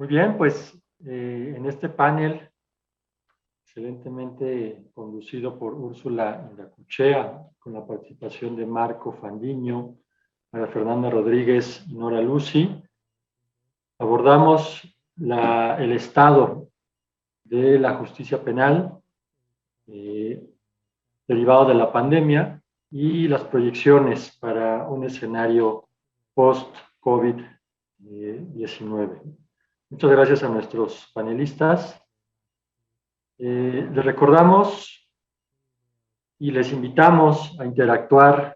Muy bien, pues en este panel, excelentemente conducido por Úrsula Indacuchea, con la participación de Marco Fandiño, María Fernanda Rodríguez y Nora Lucy, abordamos el estado de la justicia penal derivado de la pandemia y las proyecciones para un escenario post-COVID-19. Muchas gracias a nuestros panelistas. Les recordamos y les invitamos a interactuar,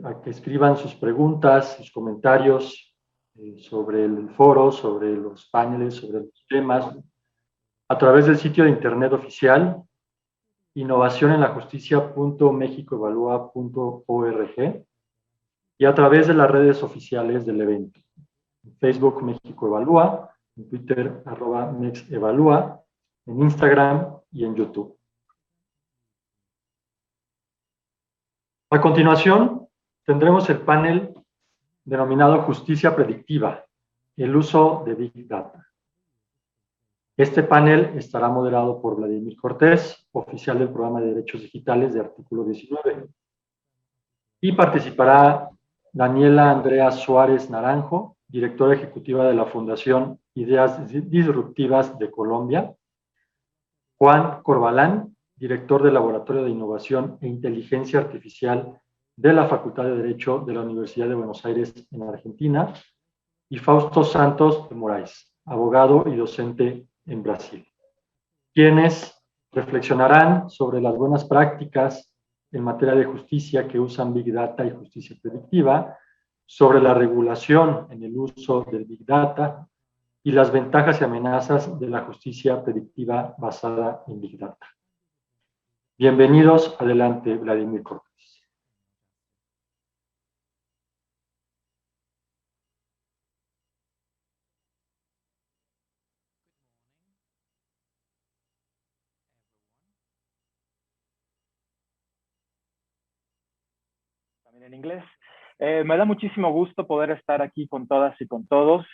a que escriban sus preguntas, sus comentarios sobre el foro, sobre los paneles, sobre los temas, a través del sitio de internet oficial innovacionenlajusticia.mexicoevalúa.org y a través de las redes oficiales del evento. En Facebook México Evalúa, en Twitter @mexevalúa, en Instagram y en YouTube. A continuación, tendremos el panel denominado Justicia Predictiva, el uso de Big Data. Este panel estará moderado por Vladimir Cortés, oficial del Programa de Derechos Digitales de Artículo 19. Y participará Daniela Andrea Suárez Naranjo, directora ejecutiva de la Fundación Ideas Disruptivas de Colombia. Juan Corbalán, director del Laboratorio de Innovación e Inteligencia Artificial de la Facultad de Derecho de la Universidad de Buenos Aires en Argentina. Y Fausto Santos de Moraes, abogado y docente en Brasil, quienes reflexionarán sobre las buenas prácticas en materia de justicia que usan Big Data y justicia predictiva, sobre la regulación en el uso del Big Data y las ventajas y amenazas de la justicia predictiva basada en Big Data. Bienvenidos, adelante, Vladimir Cortés. En inglés. Me da muchísimo gusto poder estar aquí con todas y con todos.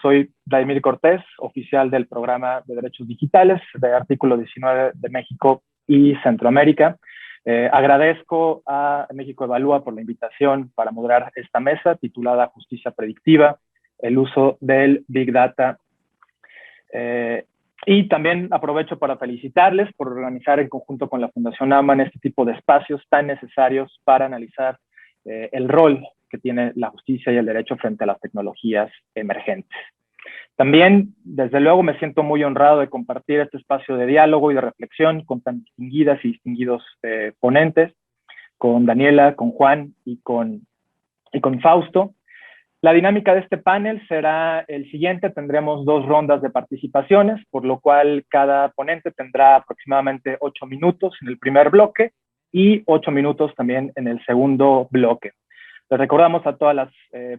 Soy Vladimir Cortés, oficial del Programa de Derechos Digitales de Artículo 19 de México y Centroamérica. Agradezco a México Evalúa por la invitación para moderar esta mesa titulada Justicia Predictiva, el uso del Big Data. Y también aprovecho para felicitarles por organizar en conjunto con la Fundación AMAN este tipo de espacios tan necesarios para analizar el rol que tiene la justicia y el derecho frente a las tecnologías emergentes. También, desde luego, me siento muy honrado de compartir este espacio de diálogo y de reflexión con tan distinguidas y distinguidos ponentes, con Daniela, con Juan y con Fausto. La dinámica de este panel será el siguiente. Tendremos 2 rondas de participaciones, por lo cual cada ponente tendrá aproximadamente 8 minutos en el primer bloque y 8 minutos también en el segundo bloque. Les recordamos a todas las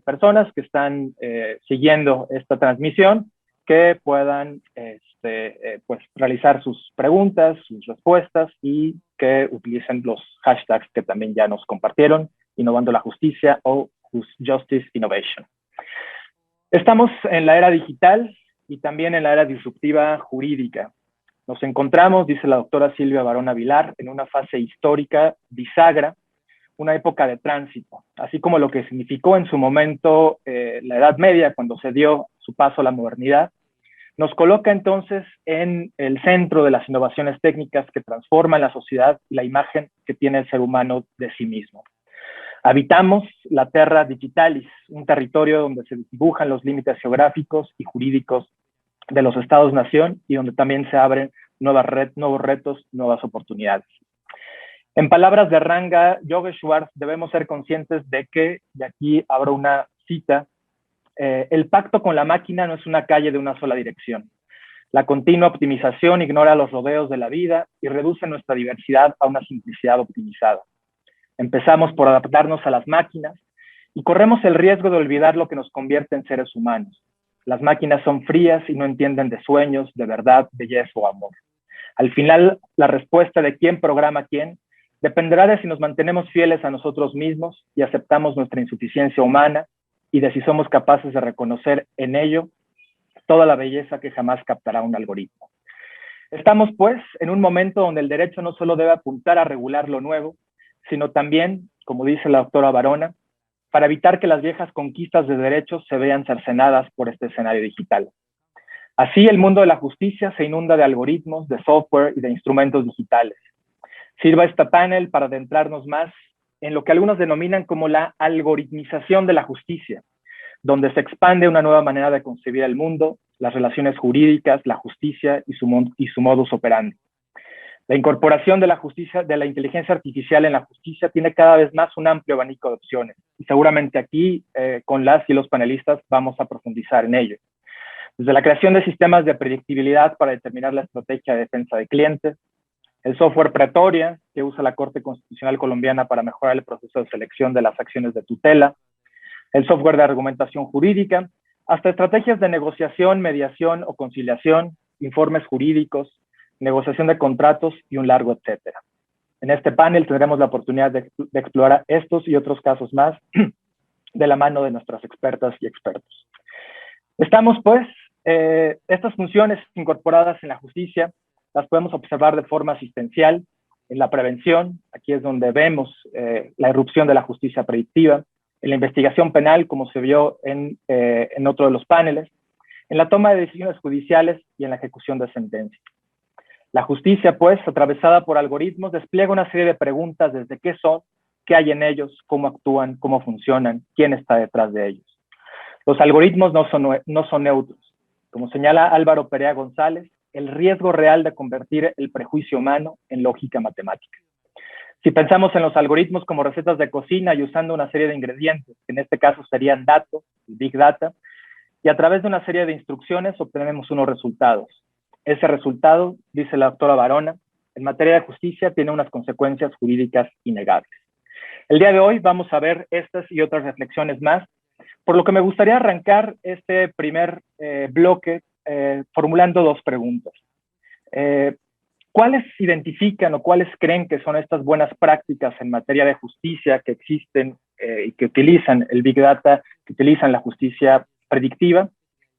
personas que están siguiendo esta transmisión que puedan pues, realizar sus preguntas, sus respuestas y que utilicen los hashtags que también ya nos compartieron, Innovando la Justicia o Justice Innovation. Estamos en la era digital y también en la era disruptiva jurídica. Nos encontramos, dice la doctora Silvia Barona Vilar, en una fase histórica bisagra, una época de tránsito, así como lo que significó en su momento la Edad Media, cuando se dio su paso a la modernidad, nos coloca entonces en el centro de las innovaciones técnicas que transforman la sociedad y la imagen que tiene el ser humano de sí mismo. Habitamos la Terra Digitalis, un territorio donde se dibujan los límites geográficos y jurídicos de los estados-nación y donde también se abren nuevos retos, nuevas oportunidades. En palabras de Ranga Yogeshwar, debemos ser conscientes de que, y aquí abro una cita, el pacto con la máquina no es una calle de una sola dirección. La continua optimización ignora los rodeos de la vida y reduce nuestra diversidad a una simplicidad optimizada. Empezamos por adaptarnos a las máquinas y corremos el riesgo de olvidar lo que nos convierte en seres humanos. Las máquinas son frías y no entienden de sueños, de verdad, belleza o amor. Al final, la respuesta de quién programa a quién dependerá de si nos mantenemos fieles a nosotros mismos y aceptamos nuestra insuficiencia humana y de si somos capaces de reconocer en ello toda la belleza que jamás captará un algoritmo. Estamos, pues, en un momento donde el derecho no solo debe apuntar a regular lo nuevo, sino también, como dice la doctora Barona, para evitar que las viejas conquistas de derechos se vean cercenadas por este escenario digital. Así, el mundo de la justicia se inunda de algoritmos, de software y de instrumentos digitales. Sirva este panel para adentrarnos más en lo que algunos denominan como la algoritmización de la justicia, donde se expande una nueva manera de concebir el mundo, las relaciones jurídicas, la justicia y su modus operandi. La incorporación de la justicia, de la inteligencia artificial en la justicia tiene cada vez más un amplio abanico de opciones. Y seguramente aquí, con las y los panelistas, vamos a profundizar en ello. Desde la creación de sistemas de predictibilidad para determinar la estrategia de defensa de clientes, el software Pretoria, que usa la Corte Constitucional Colombiana para mejorar el proceso de selección de las acciones de tutela, el software de argumentación jurídica, hasta estrategias de negociación, mediación o conciliación, informes jurídicos, negociación de contratos y un largo etcétera. En este panel tendremos la oportunidad de explorar estos y otros casos más de la mano de nuestras expertas y expertos. Estamos, pues, estas funciones incorporadas en la justicia las podemos observar de forma asistencial en la prevención, aquí es donde vemos la irrupción de la justicia predictiva, en la investigación penal, como se vio en otro de los paneles, en la toma de decisiones judiciales y en la ejecución de sentencias. La justicia, pues, atravesada por algoritmos, despliega una serie de preguntas desde qué son, qué hay en ellos, cómo actúan, cómo funcionan, quién está detrás de ellos. Los algoritmos no son neutros. Como señala Álvaro Perea González, el riesgo real de convertir el prejuicio humano en lógica matemática. Si pensamos en los algoritmos como recetas de cocina y usando una serie de ingredientes, que en este caso serían datos, Big Data, y a través de una serie de instrucciones obtenemos unos resultados. Ese resultado, dice la doctora Barona, en materia de justicia tiene unas consecuencias jurídicas innegables. El día de hoy vamos a ver estas y otras reflexiones más, por lo que me gustaría arrancar este primer bloque formulando dos preguntas. ¿Cuáles identifican o cuáles creen que son estas buenas prácticas en materia de justicia que existen y que utilizan el Big Data, que utilizan la justicia predictiva?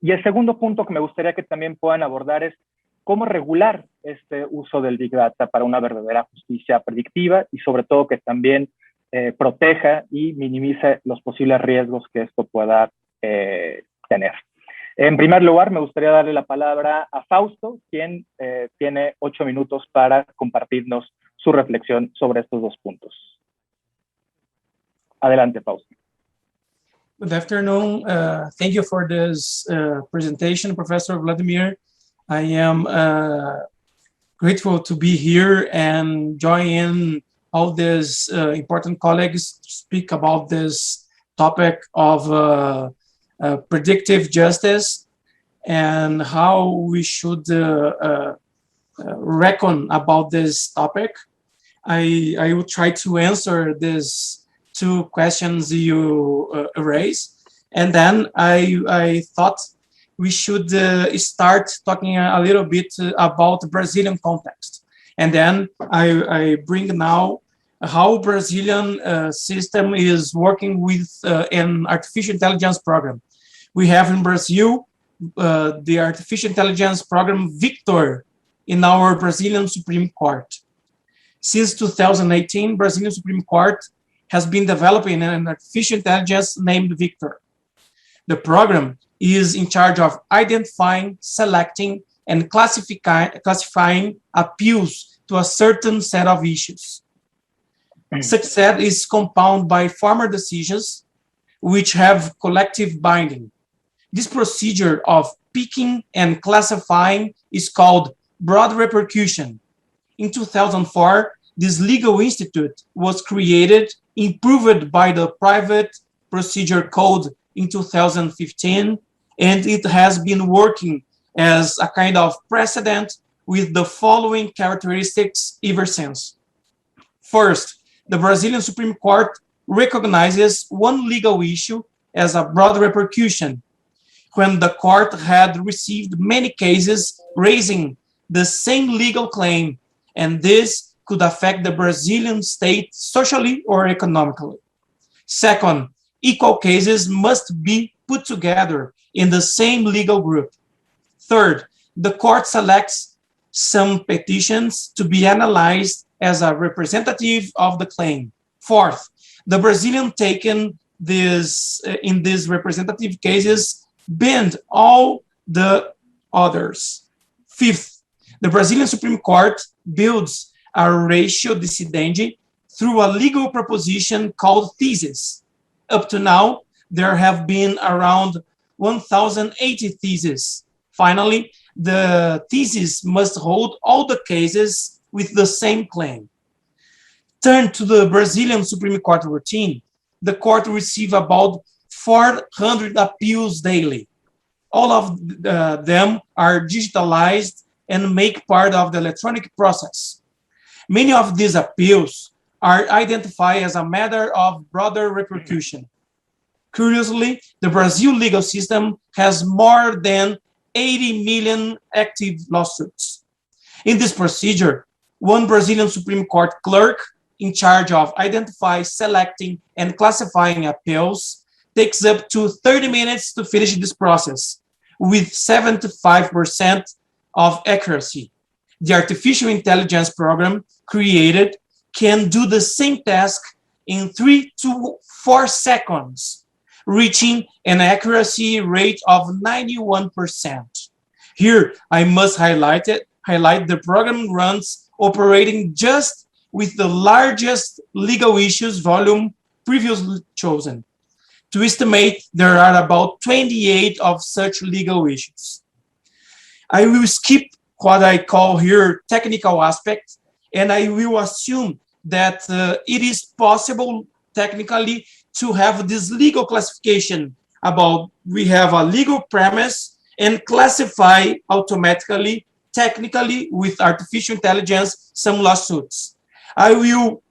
Y el segundo punto que me gustaría que también puedan abordar es cómo regular este uso del Big Data para una verdadera justicia predictiva y sobre todo que también proteja y minimice los posibles riesgos que esto pueda tener. En primer lugar, me gustaría darle la palabra a Fausto, quien tiene 8 minutos para compartirnos su reflexión sobre estos dos puntos. Adelante, Fausto. Good afternoon. Thank you for this presentation, Professor Vladimir. I am grateful to be here and join in all these important colleagues to speak about this topic of predictive justice and how we should reckon about this topic. I will try to answer these two questions you raised, and then I thought we should start talking a little bit about the Brazilian context, and then I bring now how Brazilian system is working with an artificial intelligence program. We have in Brazil the artificial intelligence program Victor in our Brazilian Supreme Court. Since 2018, Brazilian Supreme Court has been developing an artificial intelligence named Victor. The program is in charge of identifying, selecting, and classifying appeals to a certain set of issues. Such set is compounded by formal decisions which have collective binding. This procedure of picking and classifying is called broad repercussion. In 2004, this legal institute was created, improved by the private procedure code in 2015, and it has been working as a kind of precedent with the following characteristics ever since. First, the Brazilian Supreme Court recognizes one legal issue as a broad repercussion when the court had received many cases raising the same legal claim, and this could affect the Brazilian state socially or economically. Second, equal cases must be put together in the same legal group. Third, the court selects some petitions to be analyzed as a representative of the claim. Fourth, the Brazilian taken this in these representative cases banned all the others. Fifth, the Brazilian Supreme Court builds a ratio decidendi through a legal proposition called thesis. Up to now, there have been around 1,080 theses. Finally, the thesis must hold all the cases with the same claim. Turn to the Brazilian Supreme Court routine. The court receives about 400 appeals daily. All of them are digitalized and make part of the electronic process. Many of these appeals are identified as a matter of broader repercussion. Curiously, the Brazil legal system has more than 80 million active lawsuits. In this procedure, one Brazilian Supreme Court clerk in charge of identifying, selecting, and classifying appeals takes up to 30 minutes to finish this process, with 75% of accuracy. The artificial intelligence program created can do the same task in 3 to 4 seconds, reaching an accuracy rate of 91%. Here, I must highlight the program runs operating just with the largest legal issues volume previously chosen. To estimate, there are about 28 of such legal issues. I will skip what I call here technical aspects, and I will assume that it is possible technically to have this legal classification about we have a legal premise and classify automatically, technically with artificial intelligence, some lawsuits. I will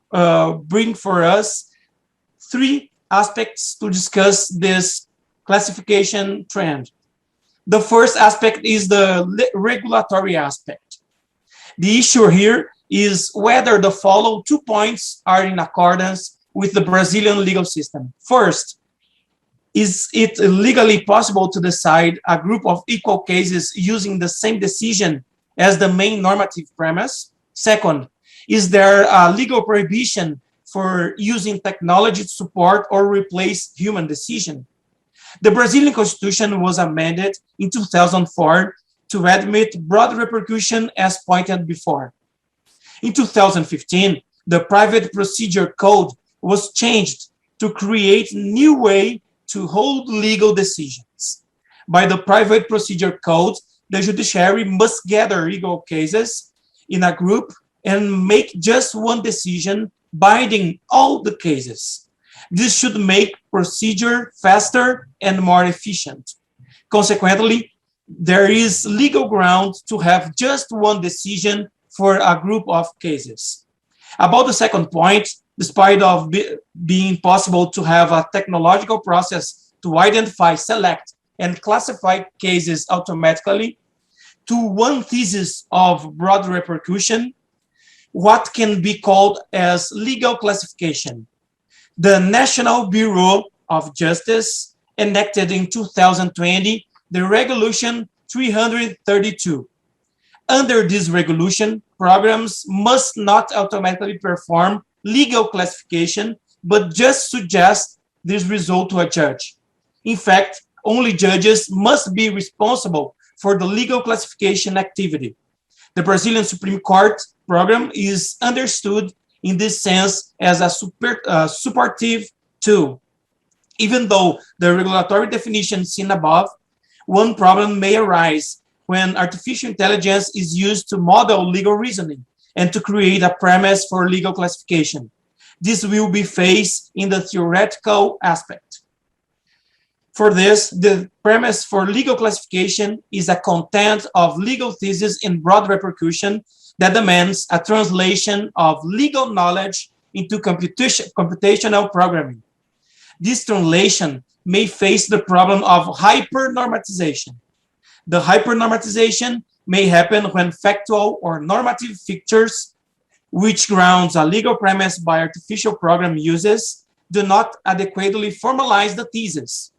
bring for us 3 aspects to discuss this classification trend. The first aspect is the regulatory aspect. The issue here is whether the following 2 points are in accordance with the Brazilian legal system. First, is it legally possible to decide a group of equal cases using the same decision as the main normative premise? Second, is there a legal prohibition for using technology to support or replace human decision? The Brazilian Constitution was amended in 2004 to admit broad repercussion as pointed before. In 2015, the Private Procedure Code was changed to create new way to hold legal decisions. By the Private Procedure Code, the judiciary must gather legal cases in a group and make just one decision binding all the cases. This should make procedure faster and more efficient. Consequently, there is legal ground to have just one decision for a group of cases. About the second point, despite of being possible to have a technological process to identify, select, and classify cases automatically, to one thesis of broad repercussion, what can be called as legal classification. The National Bureau of Justice enacted in 2020 the Regulation 332. Under this regulation, programs must not automatically perform legal classification, but just suggest this result to a judge. In fact, only judges must be responsible for the legal classification activity. The Brazilian Supreme Court program is understood in this sense as a supportive tool. Even though the regulatory definition seen above, one problem may arise when artificial intelligence is used to model legal reasoning and to create a premise for legal classification. This will be faced in the theoretical aspect. For this, the premise for legal classification is a content of legal thesis in broad repercussion that demands a translation of legal knowledge into computational programming. This translation may face the problem of hypernormatization. The hypernormatization may happen when factual or normative features, which grounds a legal premise by artificial program uses, do not adequately formalize the thesis.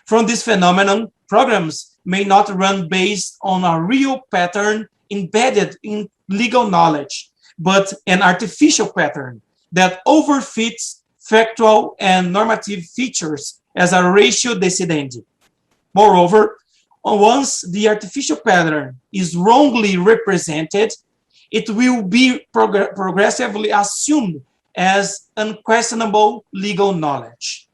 From this phenomenon, programs may not run based on a real pattern embedded in legal knowledge, but an artificial pattern that overfits factual and normative features as a ratio decidendi. Moreover, once the artificial pattern is wrongly represented, it will be progressively assumed as unquestionable legal knowledge.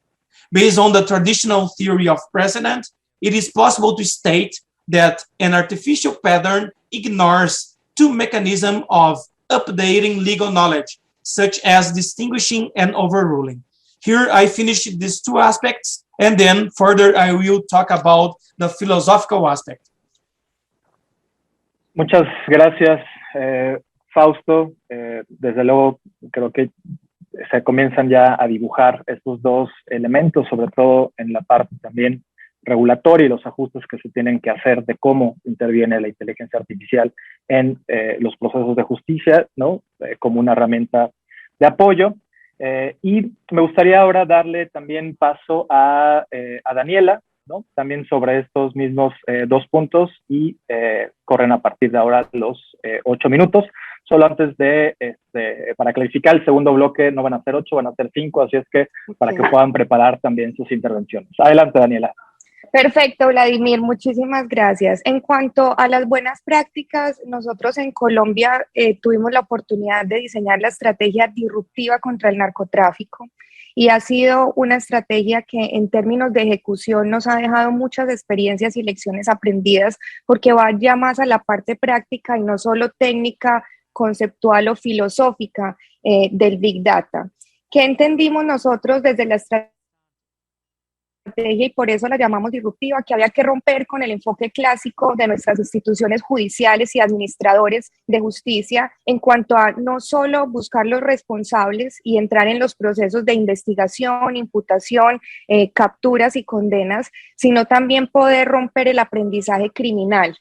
Based on the traditional theory of precedent, it is possible to state that an artificial pattern ignores two mechanisms of updating legal knowledge, such as distinguishing and overruling. Here I finish these two aspects, and then further I will talk about the philosophical aspect. Muchas gracias, Fausto. Desde luego, creo que se comienzan ya a dibujar estos dos elementos, sobre todo en la parte también regulatoria y los ajustes que se tienen que hacer de cómo interviene la inteligencia artificial en los procesos de justicia, ¿no? Como una herramienta de apoyo. Y me gustaría ahora darle también paso a Daniela, ¿no? También sobre estos mismos dos puntos, y corren a partir de ahora los 8 minutos. Solo antes de, para clarificar, el segundo bloque no van a ser 8, van a ser 5, así es que para que puedan preparar también sus intervenciones. Adelante, Daniela. Perfecto, Vladimir, muchísimas gracias. En cuanto a las buenas prácticas, nosotros en Colombia tuvimos la oportunidad de diseñar la estrategia disruptiva contra el narcotráfico, y ha sido una estrategia que en términos de ejecución nos ha dejado muchas experiencias y lecciones aprendidas, porque va ya más a la parte práctica y no solo técnica, conceptual o filosófica del Big Data. ¿Qué entendimos nosotros desde la estrategia, y por eso la llamamos disruptiva? Que había que romper con el enfoque clásico de nuestras instituciones judiciales y administradores de justicia en cuanto a no solo buscar los responsables y entrar en los procesos de investigación, imputación, capturas y condenas, sino también poder romper el aprendizaje criminal.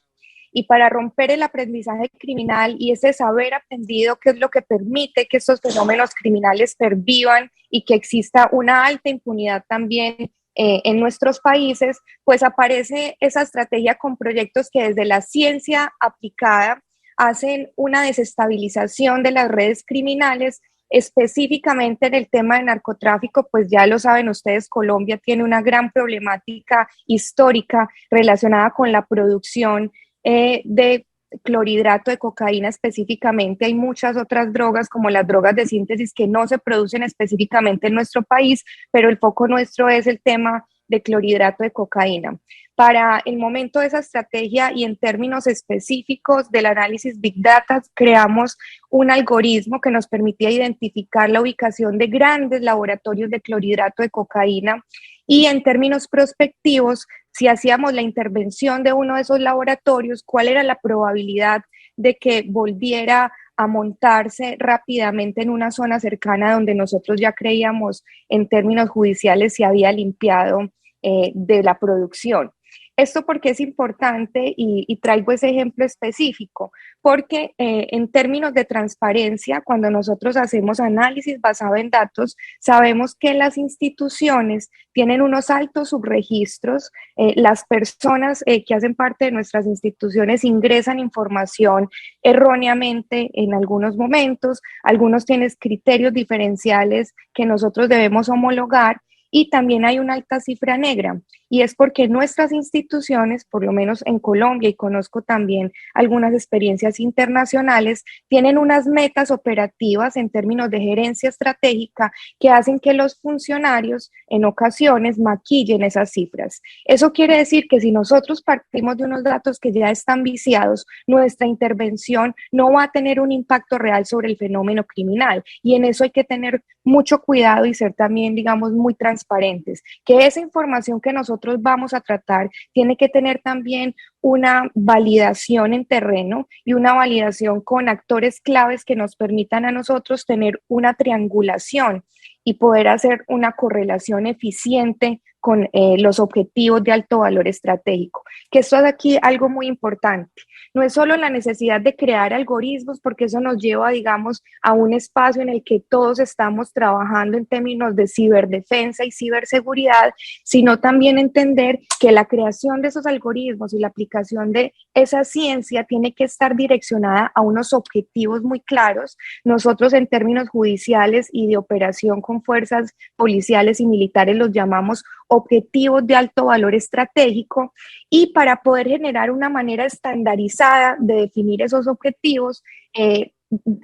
Y para romper el aprendizaje criminal y ese saber aprendido, que es lo que permite que estos fenómenos criminales pervivan y que exista una alta impunidad también en nuestros países, pues aparece esa estrategia con proyectos que desde la ciencia aplicada hacen una desestabilización de las redes criminales, específicamente en el tema de narcotráfico. Pues ya lo saben ustedes, Colombia tiene una gran problemática histórica relacionada con la producción de clorhidrato de cocaína específicamente. Hay muchas otras drogas, como las drogas de síntesis, que no se producen específicamente en nuestro país, pero el foco nuestro es el tema de clorhidrato de cocaína. Para el momento de esa estrategia y en términos específicos del análisis Big Data, creamos un algoritmo que nos permitía identificar la ubicación de grandes laboratorios de clorhidrato de cocaína, y en términos prospectivos, si hacíamos la intervención de uno de esos laboratorios, cuál era la probabilidad de que volviera a montarse rápidamente en una zona cercana donde nosotros ya creíamos en términos judiciales se había limpiado de la producción. Esto porque es importante, y traigo ese ejemplo específico, porque en términos de transparencia, cuando nosotros hacemos análisis basado en datos, sabemos que las instituciones tienen unos altos subregistros, las personas que hacen parte de nuestras instituciones ingresan información erróneamente en algunos momentos, algunos tienen criterios diferenciales que nosotros debemos homologar, y también hay una alta cifra negra, y es porque nuestras instituciones, por lo menos en Colombia, y conozco también algunas experiencias internacionales, tienen unas metas operativas en términos de gerencia estratégica que hacen que los funcionarios en ocasiones maquillen esas cifras. Eso quiere decir que si nosotros partimos de unos datos que ya están viciados, nuestra intervención no va a tener un impacto real sobre el fenómeno criminal, y en eso hay que tener mucho cuidado y ser también, digamos, muy transparentes, que esa información que nosotros vamos a tratar tiene que tener también una validación en terreno y una validación con actores claves que nos permitan a nosotros tener una triangulación y poder hacer una correlación eficiente con los objetivos de alto valor estratégico. Que esto es aquí algo muy importante. No es solo la necesidad de crear algoritmos, porque eso nos lleva, digamos, a un espacio en el que todos estamos trabajando en términos de ciberdefensa y ciberseguridad, sino también entender que la creación de esos algoritmos y la aplicación de esa ciencia tiene que estar direccionada a unos objetivos muy claros. Nosotros en términos judiciales y de operación con fuerzas policiales y militares los llamamos objetivos de alto valor estratégico, y para poder generar una manera estandarizada de definir esos objetivos,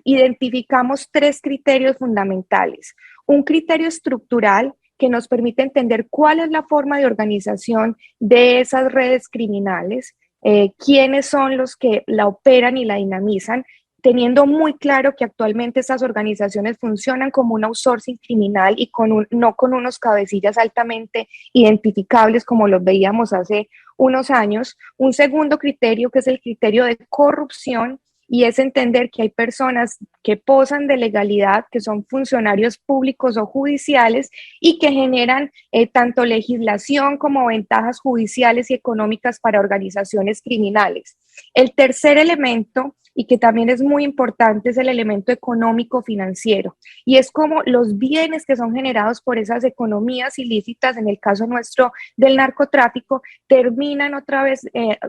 identificamos 3 criterios fundamentales. Un criterio estructural que nos permite entender cuál es la forma de organización de esas redes criminales, quiénes son los que la operan y la dinamizan, teniendo muy claro que actualmente estas organizaciones funcionan como un outsourcing criminal y no con unos cabecillas altamente identificables como los veíamos hace unos años. Un segundo criterio, que es el criterio de corrupción, y es entender que hay personas que posan de legalidad, que son funcionarios públicos o judiciales y que generan tanto legislación como ventajas judiciales y económicas para organizaciones criminales. El tercer elemento, y que también es muy importante, es el elemento económico-financiero, y es como los bienes que son generados por esas economías ilícitas, en el caso nuestro del narcotráfico, terminan otra vez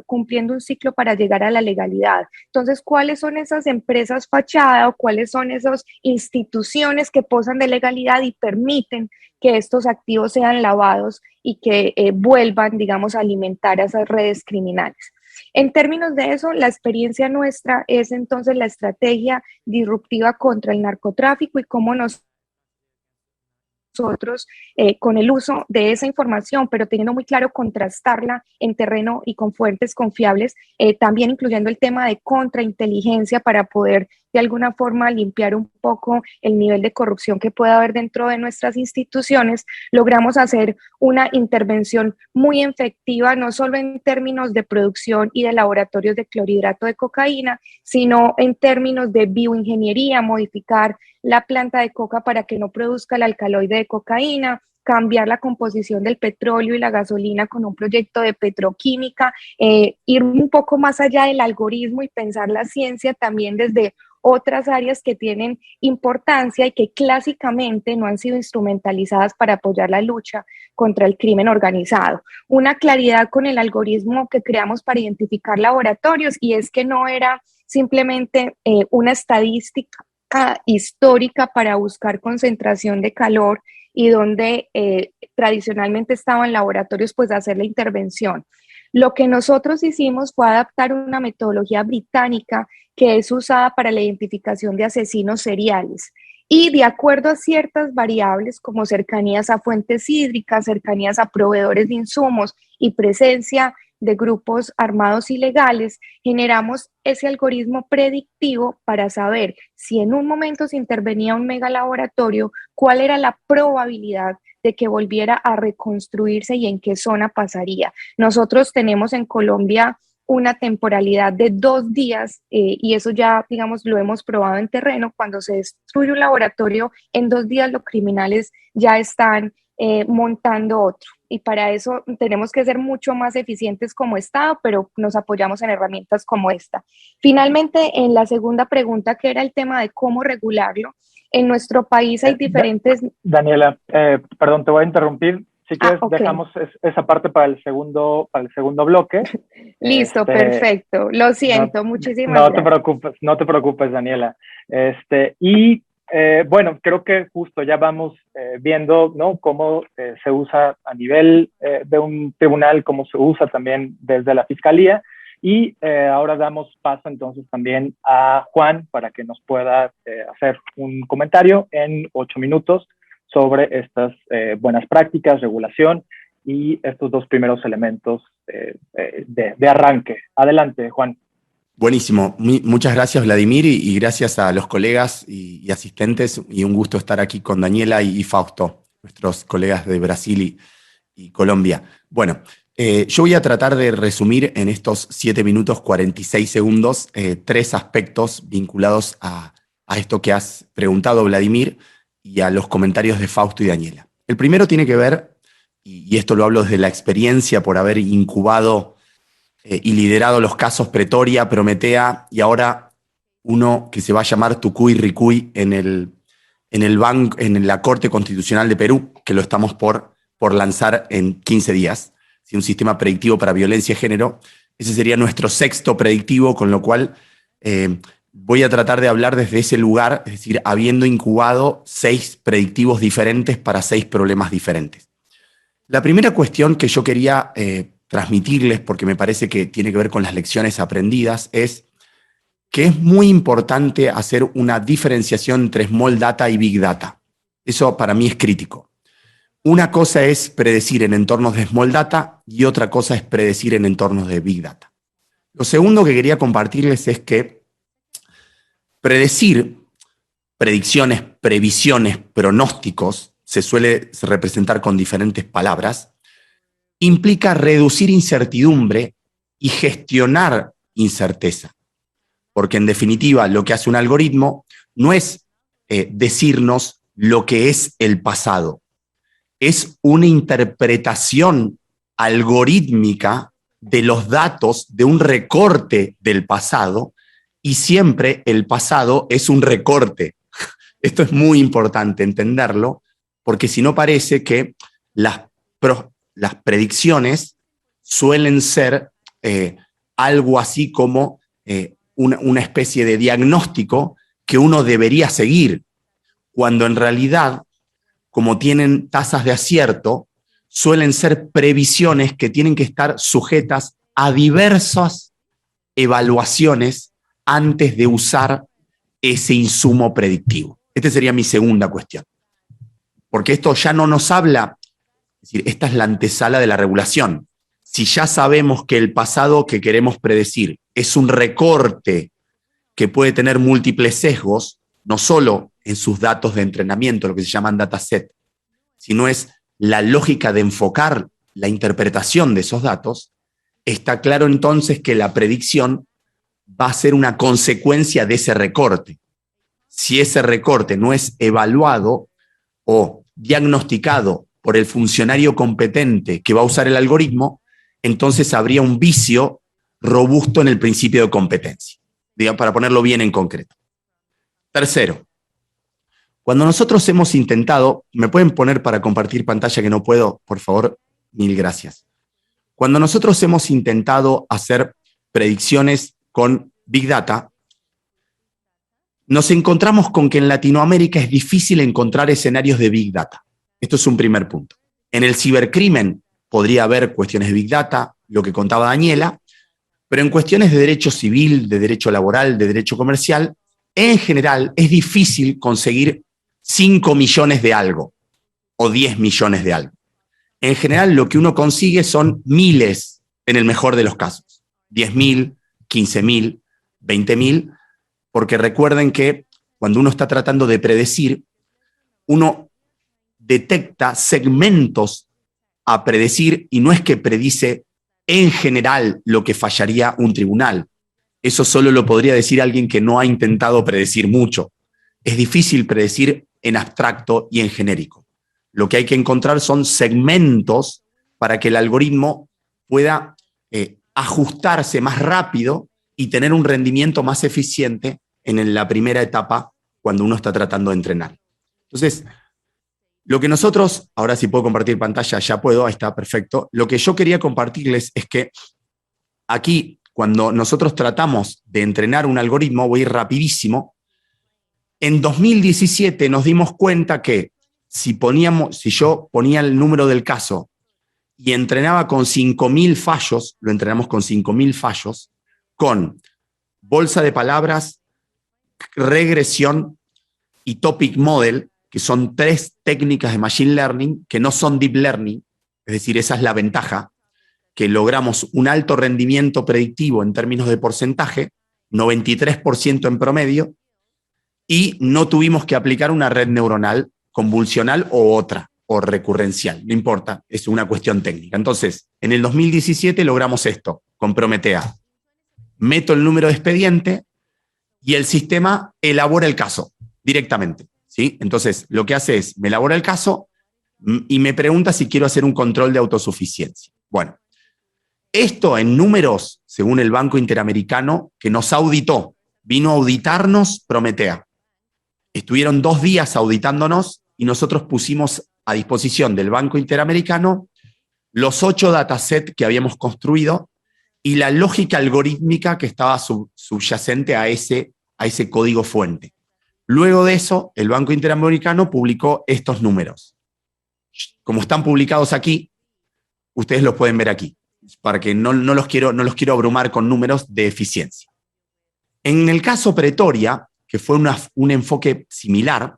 cumpliendo un ciclo para llegar a la legalidad. Entonces, ¿cuáles son esas empresas fachada o cuáles son esas instituciones que posan de legalidad y permiten que estos activos sean lavados y que vuelvan, digamos, a alimentar a esas redes criminales? En términos de eso, la experiencia nuestra es entonces la estrategia disruptiva contra el narcotráfico y cómo nosotros, con el uso de esa información, pero teniendo muy claro contrastarla en terreno y con fuentes confiables, también incluyendo el tema de contrainteligencia para poder de alguna forma limpiar un poco el nivel de corrupción que pueda haber dentro de nuestras instituciones, logramos hacer una intervención muy efectiva, no solo en términos de producción y de laboratorios de clorhidrato de cocaína, sino en términos de bioingeniería, modificar la planta de coca para que no produzca el alcaloide de cocaína, cambiar la composición del petróleo y la gasolina con un proyecto de petroquímica, ir un poco más allá del algoritmo y pensar la ciencia también desde otras áreas que tienen importancia y que clásicamente no han sido instrumentalizadas para apoyar la lucha contra el crimen organizado. Una claridad con el algoritmo que creamos para identificar laboratorios, y es que no era simplemente una estadística histórica para buscar concentración de calor y donde tradicionalmente estaban laboratorios, pues hacer la intervención. Lo que nosotros hicimos fue adaptar una metodología británica que es usada para la identificación de asesinos seriales. Y de acuerdo a ciertas variables como cercanías a fuentes hídricas, cercanías a proveedores de insumos y presencia de grupos armados ilegales, generamos ese algoritmo predictivo para saber si en un momento se intervenía un megalaboratorio, cuál era la probabilidad de que volviera a reconstruirse y en qué zona pasaría. Nosotros tenemos en Colombia una temporalidad de 2 días y eso ya, digamos, lo hemos probado en terreno. Cuando se destruye un laboratorio, en 2 días los criminales ya están montando otro. Y para eso tenemos que ser mucho más eficientes como Estado, pero nos apoyamos en herramientas como esta. Finalmente, en la segunda pregunta, que era el tema de cómo regularlo, en nuestro país hay diferentes... Daniela, perdón, te voy a interrumpir. Si quieres, okay. Dejamos esa parte para el segundo bloque. Listo, perfecto. Lo siento, muchísimas gracias. No te preocupes, Daniela. Bueno, creo que justo ya vamos viendo, ¿no?, cómo se usa a nivel de un tribunal, cómo se usa también desde la Fiscalía. Y ahora damos paso entonces también a Juan para que nos pueda hacer un comentario en 8 minutos sobre estas buenas prácticas, regulación y estos 2 primeros elementos de arranque. Adelante, Juan. Buenísimo. Muchas gracias, Vladimir, y gracias a los colegas y asistentes. Y un gusto estar aquí con Daniela y Fausto, nuestros colegas de Brasil y Colombia. Bueno, yo voy a tratar de resumir en estos 7 minutos 46 segundos 3 aspectos vinculados a esto que has preguntado, Vladimir, y a los comentarios de Fausto y Daniela. El primero tiene que ver y esto lo hablo desde la experiencia por haber incubado y liderado los casos Pretoria, Prometea, y ahora uno que se va a llamar Tucuy Ricuy en la Corte Constitucional de Perú, que lo estamos por lanzar en 15 días, ¿sí? Un sistema predictivo para violencia de género. Ese sería nuestro sexto predictivo, con lo cual voy a tratar de hablar desde ese lugar, es decir, habiendo incubado 6 predictivos diferentes para 6 problemas diferentes. La primera cuestión que yo quería transmitirles, porque me parece que tiene que ver con las lecciones aprendidas, es que es muy importante hacer una diferenciación entre small data y big data. Eso para mí es crítico. Una cosa es predecir en entornos de small data y otra cosa es predecir en entornos de big data. Lo segundo que quería compartirles es que predecir, predicciones, previsiones, pronósticos, se suele representar con diferentes palabras, implica reducir incertidumbre y gestionar incerteza. Porque en definitiva lo que hace un algoritmo no es decirnos lo que es el pasado, es una interpretación algorítmica de los datos de un recorte del pasado, y siempre el pasado es un recorte. Esto es muy importante entenderlo, porque si no parece que las predicciones suelen ser algo así como una especie de diagnóstico que uno debería seguir, cuando en realidad, como tienen tasas de acierto, suelen ser previsiones que tienen que estar sujetas a diversas evaluaciones antes de usar ese insumo predictivo. Esta sería mi segunda cuestión. Porque esto ya no nos habla, es decir, esta es la antesala de la regulación. Si ya sabemos que el pasado que queremos predecir es un recorte que puede tener múltiples sesgos, no solo en sus datos de entrenamiento, lo que se llaman dataset, sino es la lógica de enfocar la interpretación de esos datos, está claro entonces que la predicción va a ser una consecuencia de ese recorte. Si ese recorte no es evaluado o diagnosticado por el funcionario competente que va a usar el algoritmo, entonces habría un vicio robusto en el principio de competencia, digamos, para ponerlo bien en concreto. Tercero, cuando nosotros hemos intentado, ¿me pueden poner para compartir pantalla que no puedo? Por favor, mil gracias. Cuando nosotros hemos intentado hacer predicciones con Big Data, nos encontramos con que en Latinoamérica es difícil encontrar escenarios de Big Data. Esto es un primer punto. En el cibercrimen podría haber cuestiones de Big Data, lo que contaba Daniela, pero en cuestiones de derecho civil, de derecho laboral, de derecho comercial, en general es difícil conseguir 5 millones de algo o 10 millones de algo. En general lo que uno consigue son miles, en el mejor de los casos. 10.000, 15.000, 20.000, porque recuerden que cuando uno está tratando de predecir, uno detecta segmentos a predecir y no es que predice en general lo que fallaría un tribunal. Eso solo lo podría decir alguien que no ha intentado predecir mucho. Es difícil predecir en abstracto y en genérico. Lo que hay que encontrar son segmentos para que el algoritmo pueda ajustarse más rápido y tener un rendimiento más eficiente en la primera etapa cuando uno está tratando de entrenar. Entonces, lo que nosotros, ahora si puedo compartir pantalla, ya puedo, ahí está, perfecto. Lo que yo quería compartirles es que aquí, cuando nosotros tratamos de entrenar un algoritmo, voy a ir rapidísimo, en 2017 nos dimos cuenta que si yo ponía el número del caso y entrenaba con 5.000 fallos, lo entrenamos con 5.000 fallos, con bolsa de palabras, regresión y topic model, que son 3 técnicas de machine learning que no son deep learning, es decir, esa es la ventaja, que logramos un alto rendimiento predictivo en términos de porcentaje, 93% en promedio, y no tuvimos que aplicar una red neuronal convolucional o otra, o recurrencial, no importa, es una cuestión técnica. Entonces, en el 2017 logramos esto con Prometea. Meto el número de expediente y el sistema elabora el caso directamente, ¿sí? Entonces, lo que hace es, me elabora el caso, Y me pregunta si quiero hacer un control de autosuficiencia. Bueno, esto en números, según el Banco Interamericano, que nos auditó, vino a auditarnos Prometea. Estuvieron 2 días auditándonos y nosotros pusimos a disposición del Banco Interamericano los 8 datasets que habíamos construido y la lógica algorítmica que estaba subyacente a ese código fuente. Luego de eso, el Banco Interamericano publicó estos números. Como están publicados aquí, ustedes los pueden ver aquí, para que no los quiero abrumar con números de eficiencia. En el caso Pretoria, que fue un enfoque similar,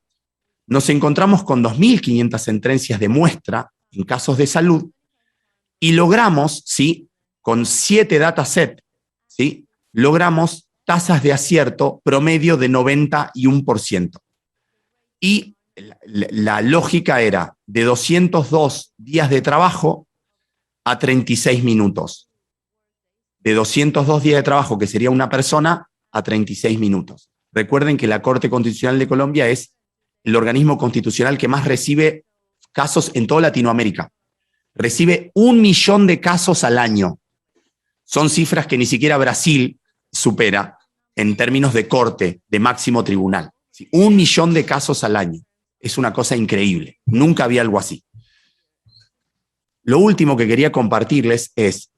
nos encontramos con 2.500 sentencias de muestra en casos de salud y logramos, ¿sí?, con 7 datasets, ¿sí?, logramos tasas de acierto promedio de 91%. Y la lógica era de 202 días de trabajo a 36 minutos. De 202 días de trabajo, que sería una persona, a 36 minutos. Recuerden que la Corte Constitucional de Colombia es el organismo constitucional que más recibe casos en toda Latinoamérica. Recibe 1 millón de casos al año. Son cifras que ni siquiera Brasil supera en términos de corte, de máximo tribunal. 1 millón de casos al año. Es una cosa increíble. Nunca había algo así. Lo último que quería compartirles es,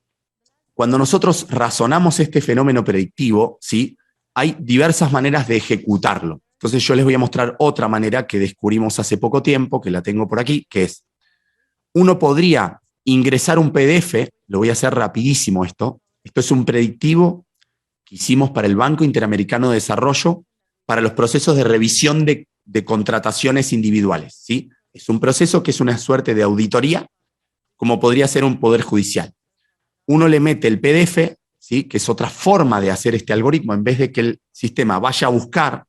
cuando nosotros razonamos este fenómeno predictivo, ¿sí?, hay diversas maneras de ejecutarlo. Entonces yo les voy a mostrar otra manera que descubrimos hace poco tiempo, que la tengo por aquí, que es, uno podría ingresar un PDF, lo voy a hacer rapidísimo esto es un predictivo que hicimos para el Banco Interamericano de Desarrollo para los procesos de revisión de contrataciones individuales, ¿sí? Es un proceso que es una suerte de auditoría, como podría ser un poder judicial. Uno le mete el PDF, ¿sí?, que es otra forma de hacer este algoritmo. En vez de que el sistema vaya a buscar,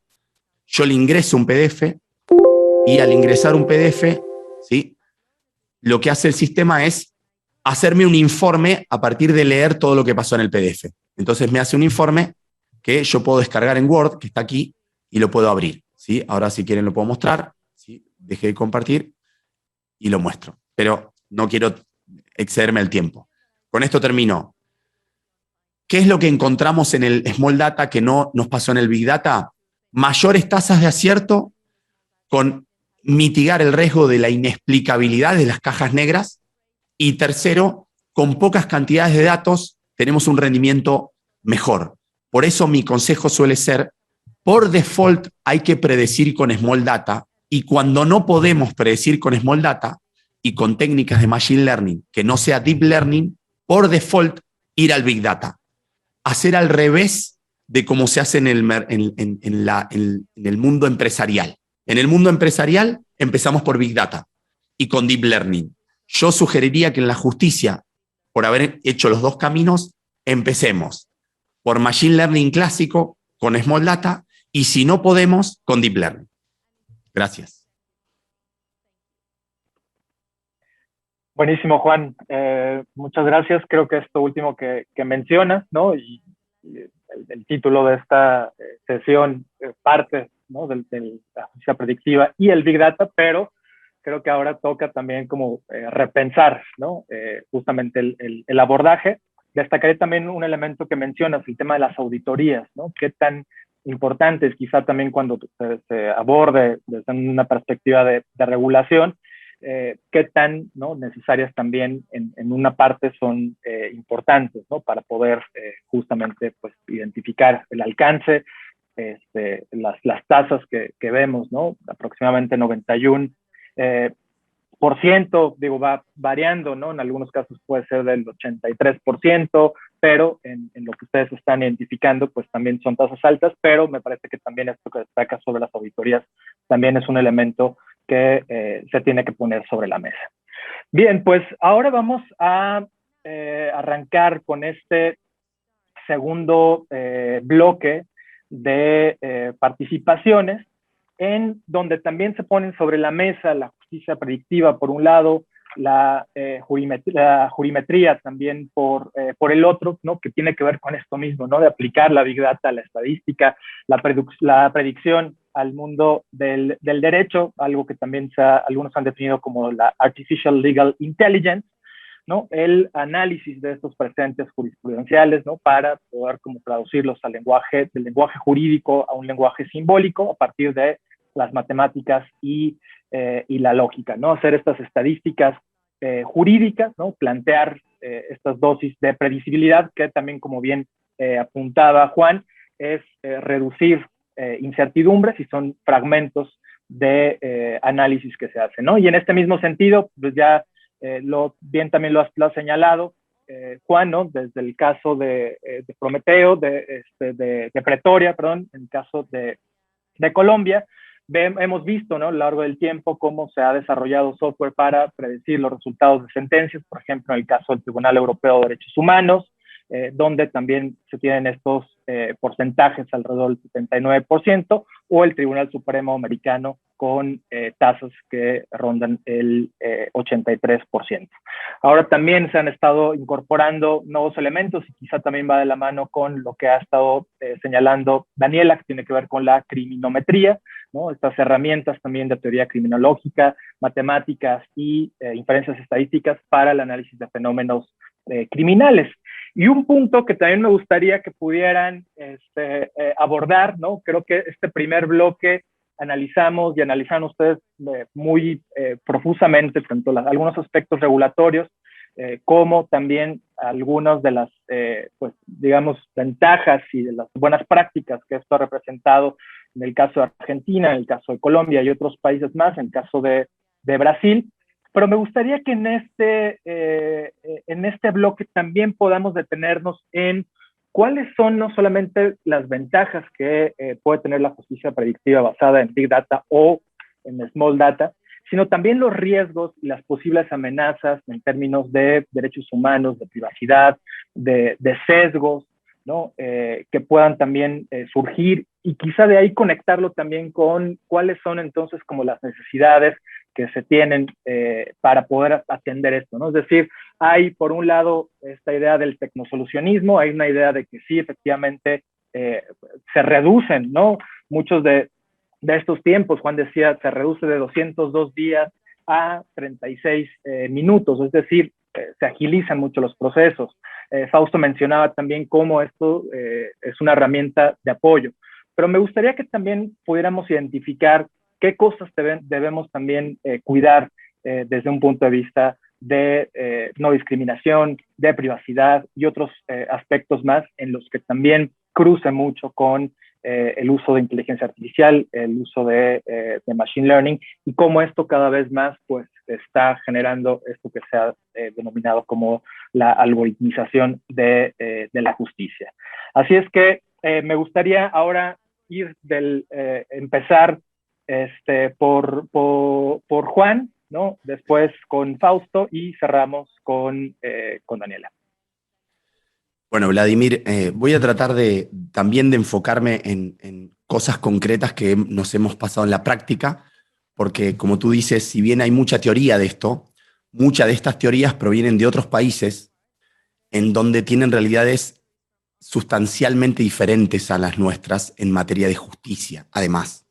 yo le ingreso un PDF y al ingresar un PDF, ¿sí?, lo que hace el sistema es hacerme un informe a partir de leer todo lo que pasó en el PDF. Entonces me hace un informe que yo puedo descargar en Word, que está aquí, y lo puedo abrir, ¿sí? Ahora, si quieren, lo puedo mostrar, ¿sí? Dejé de compartir y lo muestro. Pero no quiero excederme el tiempo. Con esto termino. ¿Qué es lo que encontramos en el Small Data que no nos pasó en el Big Data? Mayores tasas de acierto con mitigar el riesgo de la inexplicabilidad de las cajas negras. Y tercero, con pocas cantidades de datos tenemos un rendimiento mejor. Por eso mi consejo suele ser, por default hay que predecir con Small Data, y cuando no podemos predecir con Small Data y con técnicas de Machine Learning que no sea Deep Learning, por default ir al Big Data. Hacer al revés de cómo se hace en el mundo empresarial. En el mundo empresarial empezamos por Big Data y con Deep Learning. Yo sugeriría que en la justicia, por haber hecho los 2 caminos, empecemos por Machine Learning clásico, con Small Data, y si no podemos, con Deep Learning. Gracias. Buenísimo, Juan. Muchas gracias. Creo que esto último que mencionas, ¿no? Y el título de esta sesión parte, ¿no?, de la justicia predictiva y el Big Data, pero creo que ahora toca también como repensar, ¿no?, justamente el abordaje. Destacaré también un elemento que mencionas, el tema de las auditorías, ¿no? Qué tan importante es quizá también cuando se aborde desde una perspectiva de regulación, qué tan, ¿no?, necesarias también en una parte son importantes, ¿no?, para poder justamente pues identificar el alcance, las tasas que vemos, ¿no?, aproximadamente 91%, digo, va variando, ¿no? En algunos casos puede ser del 83%, pero en lo que ustedes están identificando, pues también son tasas altas, pero me parece que también esto que destaca sobre las auditorías también es un elemento que se tiene que poner sobre la mesa. Bien, pues ahora vamos a arrancar con este segundo bloque de participaciones, en donde también se ponen sobre la mesa la justicia predictiva por un lado, la jurimetría también por el otro, ¿no? Que tiene que ver con esto mismo, ¿no? De aplicar la Big Data, la estadística, la predicción al mundo del derecho, algo que también algunos han definido como la Artificial Legal Intelligence, ¿no? El análisis de estos precedentes jurisprudenciales, ¿no? Para poder como traducirlos del lenguaje jurídico a un lenguaje simbólico a partir de las matemáticas y la lógica, ¿no? Hacer estas estadísticas jurídicas, ¿no? Plantear estas dosis de predecibilidad que también, como bien apuntaba Juan, es reducir incertidumbres y son fragmentos de análisis que se hacen, ¿no? Y en este mismo sentido, pues ya también lo has señalado, Juan, ¿no? Desde el caso de Prometeo, de Pretoria, perdón, en el caso de Colombia, hemos visto, ¿no? A lo largo del tiempo cómo se ha desarrollado software para predecir los resultados de sentencias, por ejemplo, en el caso del Tribunal Europeo de Derechos Humanos, donde también se tienen estos porcentajes alrededor del 79%, o el Tribunal Supremo Americano con tasas que rondan el 83%. Ahora también se han estado incorporando nuevos elementos y quizá también va de la mano con lo que ha estado señalando Daniela, que tiene que ver con la criminometría, ¿no? Estas herramientas también de teoría criminológica, matemáticas y inferencias estadísticas para el análisis de fenómenos criminales. Y un punto que también me gustaría que pudieran abordar, ¿no? Creo que este primer bloque analizamos y analizan ustedes muy profusamente tanto algunos aspectos regulatorios como también algunas de las, pues, digamos, ventajas y de las buenas prácticas que esto ha representado en el caso de Argentina, en el caso de Colombia y otros países más, en el caso de Brasil. Pero me gustaría que en este bloque también podamos detenernos en cuáles son no solamente las ventajas que puede tener la justicia predictiva basada en Big Data o en Small Data, sino también los riesgos y las posibles amenazas en términos de derechos humanos, de privacidad, de sesgos, ¿no? Que puedan también surgir, y quizá de ahí conectarlo también con cuáles son entonces como las necesidades que se tienen para poder atender esto, ¿no? Es decir, hay por un lado esta idea del tecnosolucionismo, hay una idea de que sí, efectivamente, se reducen, ¿no? Muchos de estos tiempos, Juan decía, se reduce de 202 días a 36 minutos, es decir, se agilizan mucho los procesos. Fausto mencionaba también cómo esto es una herramienta de apoyo, pero me gustaría que también pudiéramos identificar qué cosas debemos también cuidar desde un punto de vista de no discriminación, de privacidad y otros aspectos más en los que también cruce mucho con el uso de inteligencia artificial, el uso de machine learning, y cómo esto cada vez más pues está generando esto que se ha denominado como la algoritmización de la justicia. Así es que me gustaría ahora empezar por Juan, ¿no? Después con Fausto y cerramos con Daniela. Bueno, Vladimir, voy a tratar también de enfocarme en cosas concretas que nos hemos pasado en la práctica, porque como tú dices, si bien hay mucha teoría de esto, muchas de estas teorías provienen de otros países en donde tienen realidades sustancialmente diferentes a las nuestras en materia de justicia, además.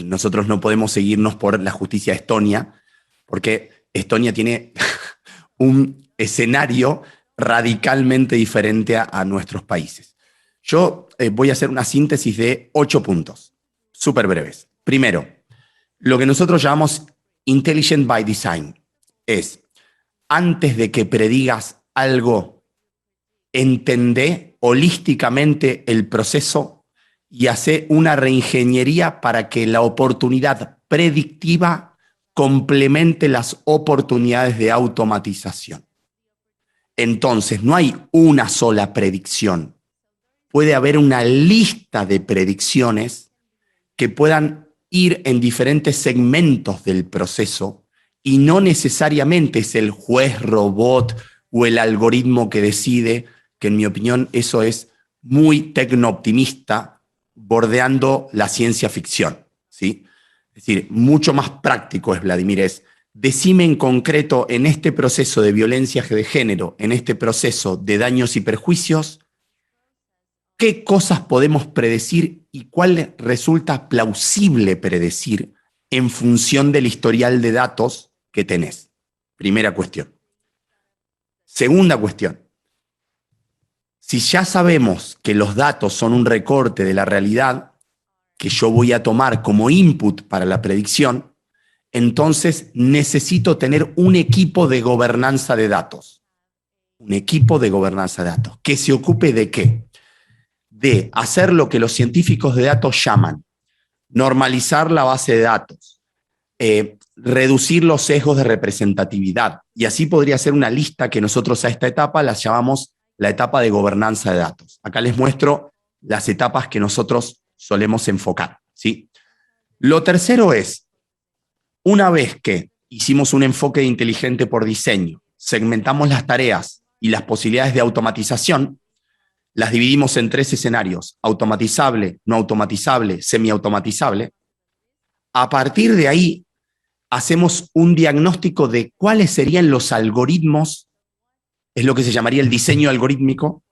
Nosotros no podemos seguirnos por la justicia de Estonia, porque Estonia tiene un escenario radicalmente diferente a nuestros países. Yo voy a hacer una síntesis de 8 puntos, súper breves. Primero, lo que nosotros llamamos Intelligent by Design es, antes de que predigas algo, entendé holísticamente el proceso y hace una reingeniería para que la oportunidad predictiva complemente las oportunidades de automatización. Entonces, no hay una sola predicción. Puede haber una lista de predicciones que puedan ir en diferentes segmentos del proceso y no necesariamente es el juez robot o el algoritmo que decide, que en mi opinión eso es muy tecnooptimista, bordeando la ciencia ficción, ¿sí? Es decir, mucho más práctico es, Vladimir, es decime en concreto en este proceso de violencia de género, en este proceso de daños y perjuicios, qué cosas podemos predecir y cuál resulta plausible predecir en función del historial de datos que tenés. Primera cuestión. Segunda cuestión. Si ya sabemos que los datos son un recorte de la realidad que yo voy a tomar como input para la predicción, entonces necesito tener un equipo de gobernanza de datos. Un equipo de gobernanza de datos. ¿Que se ocupe de qué? De hacer lo que los científicos de datos llaman normalizar la base de datos, reducir los sesgos de representatividad. Y así podría ser una lista que nosotros a esta etapa la llamamos la etapa de gobernanza de datos. Acá les muestro las etapas que nosotros solemos enfocar, ¿sí? Lo tercero es, una vez que hicimos un enfoque inteligente por diseño, segmentamos las tareas y las posibilidades de automatización, las dividimos en 3 escenarios: automatizable, no automatizable, semiautomatizable. A partir de ahí, hacemos un diagnóstico de cuáles serían los algoritmos, es lo que se llamaría el diseño algorítmico,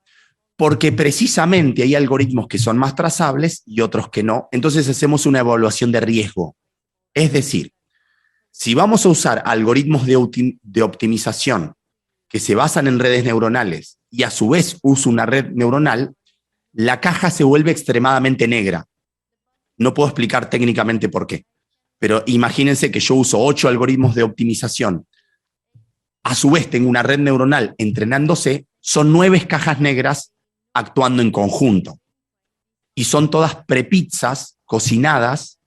porque precisamente hay algoritmos que son más trazables y otros que no. Entonces hacemos una evaluación de riesgo. Es decir, si vamos a usar algoritmos de optimización que se basan en redes neuronales y a su vez uso una red neuronal, la caja se vuelve extremadamente negra. No puedo explicar técnicamente por qué, pero imagínense que yo uso 8 algoritmos de optimización. A su vez tengo una red neuronal entrenándose, son 9 cajas negras actuando en conjunto. Y son todas prepizzas cocinadas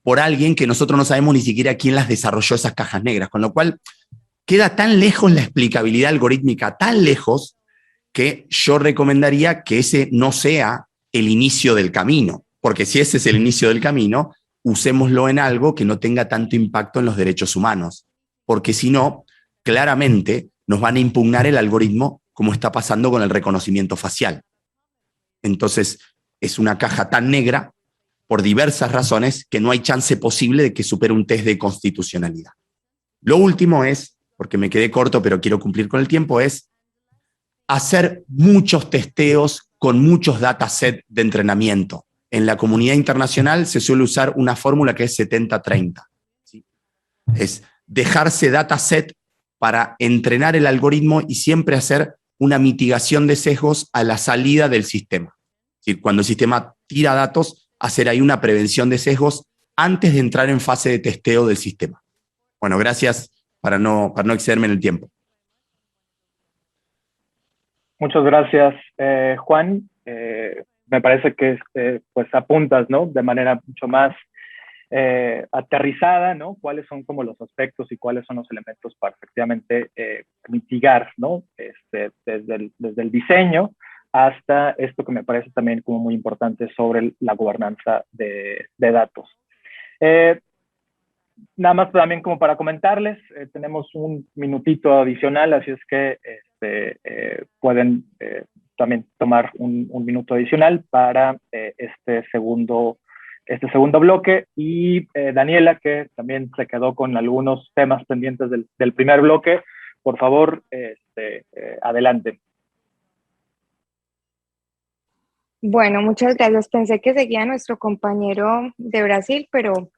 por alguien que nosotros no sabemos ni siquiera quién las desarrolló esas cajas negras, con lo cual queda tan lejos la explicabilidad algorítmica, tan lejos, que yo recomendaría que ese no sea el inicio del camino, porque si ese es el inicio del camino, usémoslo en algo que no tenga tanto impacto en los derechos humanos, porque si no, claramente nos van a impugnar el algoritmo como está pasando con el reconocimiento facial. Entonces, es una caja tan negra por diversas razones que no hay chance posible de que supere un test de constitucionalidad. Lo último es, porque me quedé corto pero quiero cumplir con el tiempo, es hacer muchos testeos con muchos datasets de entrenamiento. En la comunidad internacional se suele usar una fórmula que es 70-30. ¿Sí? Es dejarse dataset para entrenar el algoritmo y siempre hacer una mitigación de sesgos a la salida del sistema. Es decir, cuando el sistema tira datos, hacer ahí una prevención de sesgos antes de entrar en fase de testeo del sistema. Bueno, gracias para no excederme en el tiempo. Muchas gracias, Juan. Me parece que pues apuntas, ¿no?, de manera mucho más aterrizada, ¿no?, cuáles son como los aspectos y cuáles son los elementos para efectivamente mitigar, ¿no?, desde el diseño hasta esto que me parece también como muy importante sobre la gobernanza de datos. Nada más también como para comentarles, tenemos un minutito adicional, así es que pueden también tomar un minuto adicional para este segundo bloque. Y Daniela, que también se quedó con algunos temas pendientes del primer bloque, por favor, adelante. Bueno, muchas gracias. Pensé que seguía nuestro compañero de Brasil, pero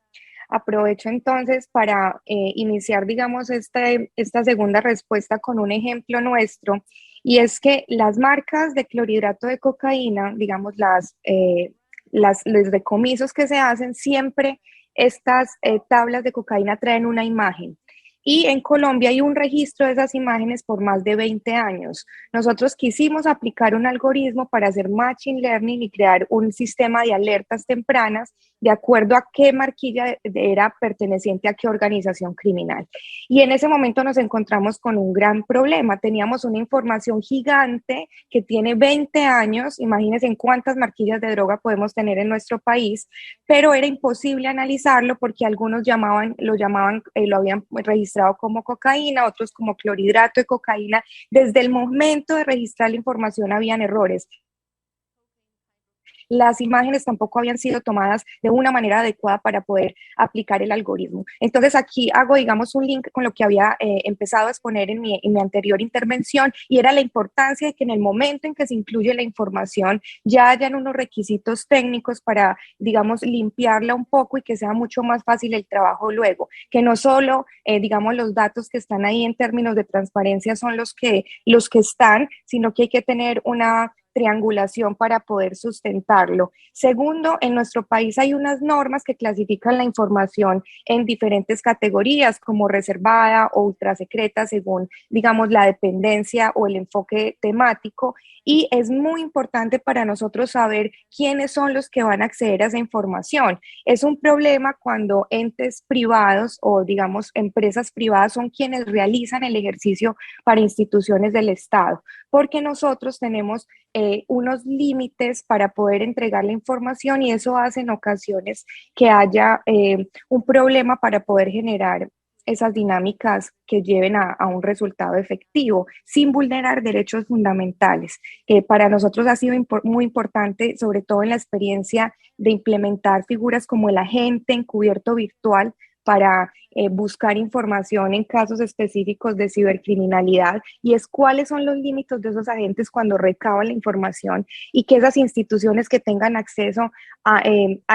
aprovecho entonces para iniciar, digamos, esta segunda respuesta con un ejemplo nuestro, y es que las marcas de clorhidrato de cocaína, digamos, los decomisos que se hacen, siempre estas tablas de cocaína traen una imagen. Y en Colombia hay un registro de esas imágenes por más de 20 años. Nosotros quisimos aplicar un algoritmo para hacer machine learning y crear un sistema de alertas tempranas de acuerdo a qué marquilla era perteneciente a qué organización criminal. Y en ese momento nos encontramos con un gran problema. Teníamos una información gigante que tiene 20 años, imagínense en cuántas marquillas de droga podemos tener en nuestro país, pero era imposible analizarlo porque algunos lo habían registrado como cocaína, otros como clorhidrato de cocaína. Desde el momento de registrar la información habían errores. las imágenes tampoco habían sido tomadas de una manera adecuada para poder aplicar el algoritmo. Entonces aquí hago, digamos, un link con lo que había empezado a exponer en mi anterior intervención, y era la importancia de que en el momento en que se incluye la información ya hayan unos requisitos técnicos para, digamos, limpiarla un poco y que sea mucho más fácil el trabajo luego, que no solo, digamos, los datos que están ahí en términos de transparencia son los que están, sino que hay que tener una triangulación para poder sustentarlo. Segundo, en nuestro país hay unas normas que clasifican la información en diferentes categorías, como reservada o ultrasecreta, según, digamos, la dependencia o el enfoque temático, y es muy importante para nosotros saber quiénes son los que van a acceder a esa información. Es un problema cuando entes privados o, digamos, empresas privadas son quienes realizan el ejercicio para instituciones del Estado, porque nosotros tenemos unos límites para poder entregar la información, y eso hace en ocasiones que haya un problema para poder generar esas dinámicas que lleven a un resultado efectivo, sin vulnerar derechos fundamentales. Para nosotros ha sido muy importante, sobre todo en la experiencia de implementar figuras como el agente encubierto virtual para buscar información en casos específicos de cibercriminalidad, y es cuáles son los límites de esos agentes cuando recaban la información, y que esas instituciones que tengan acceso a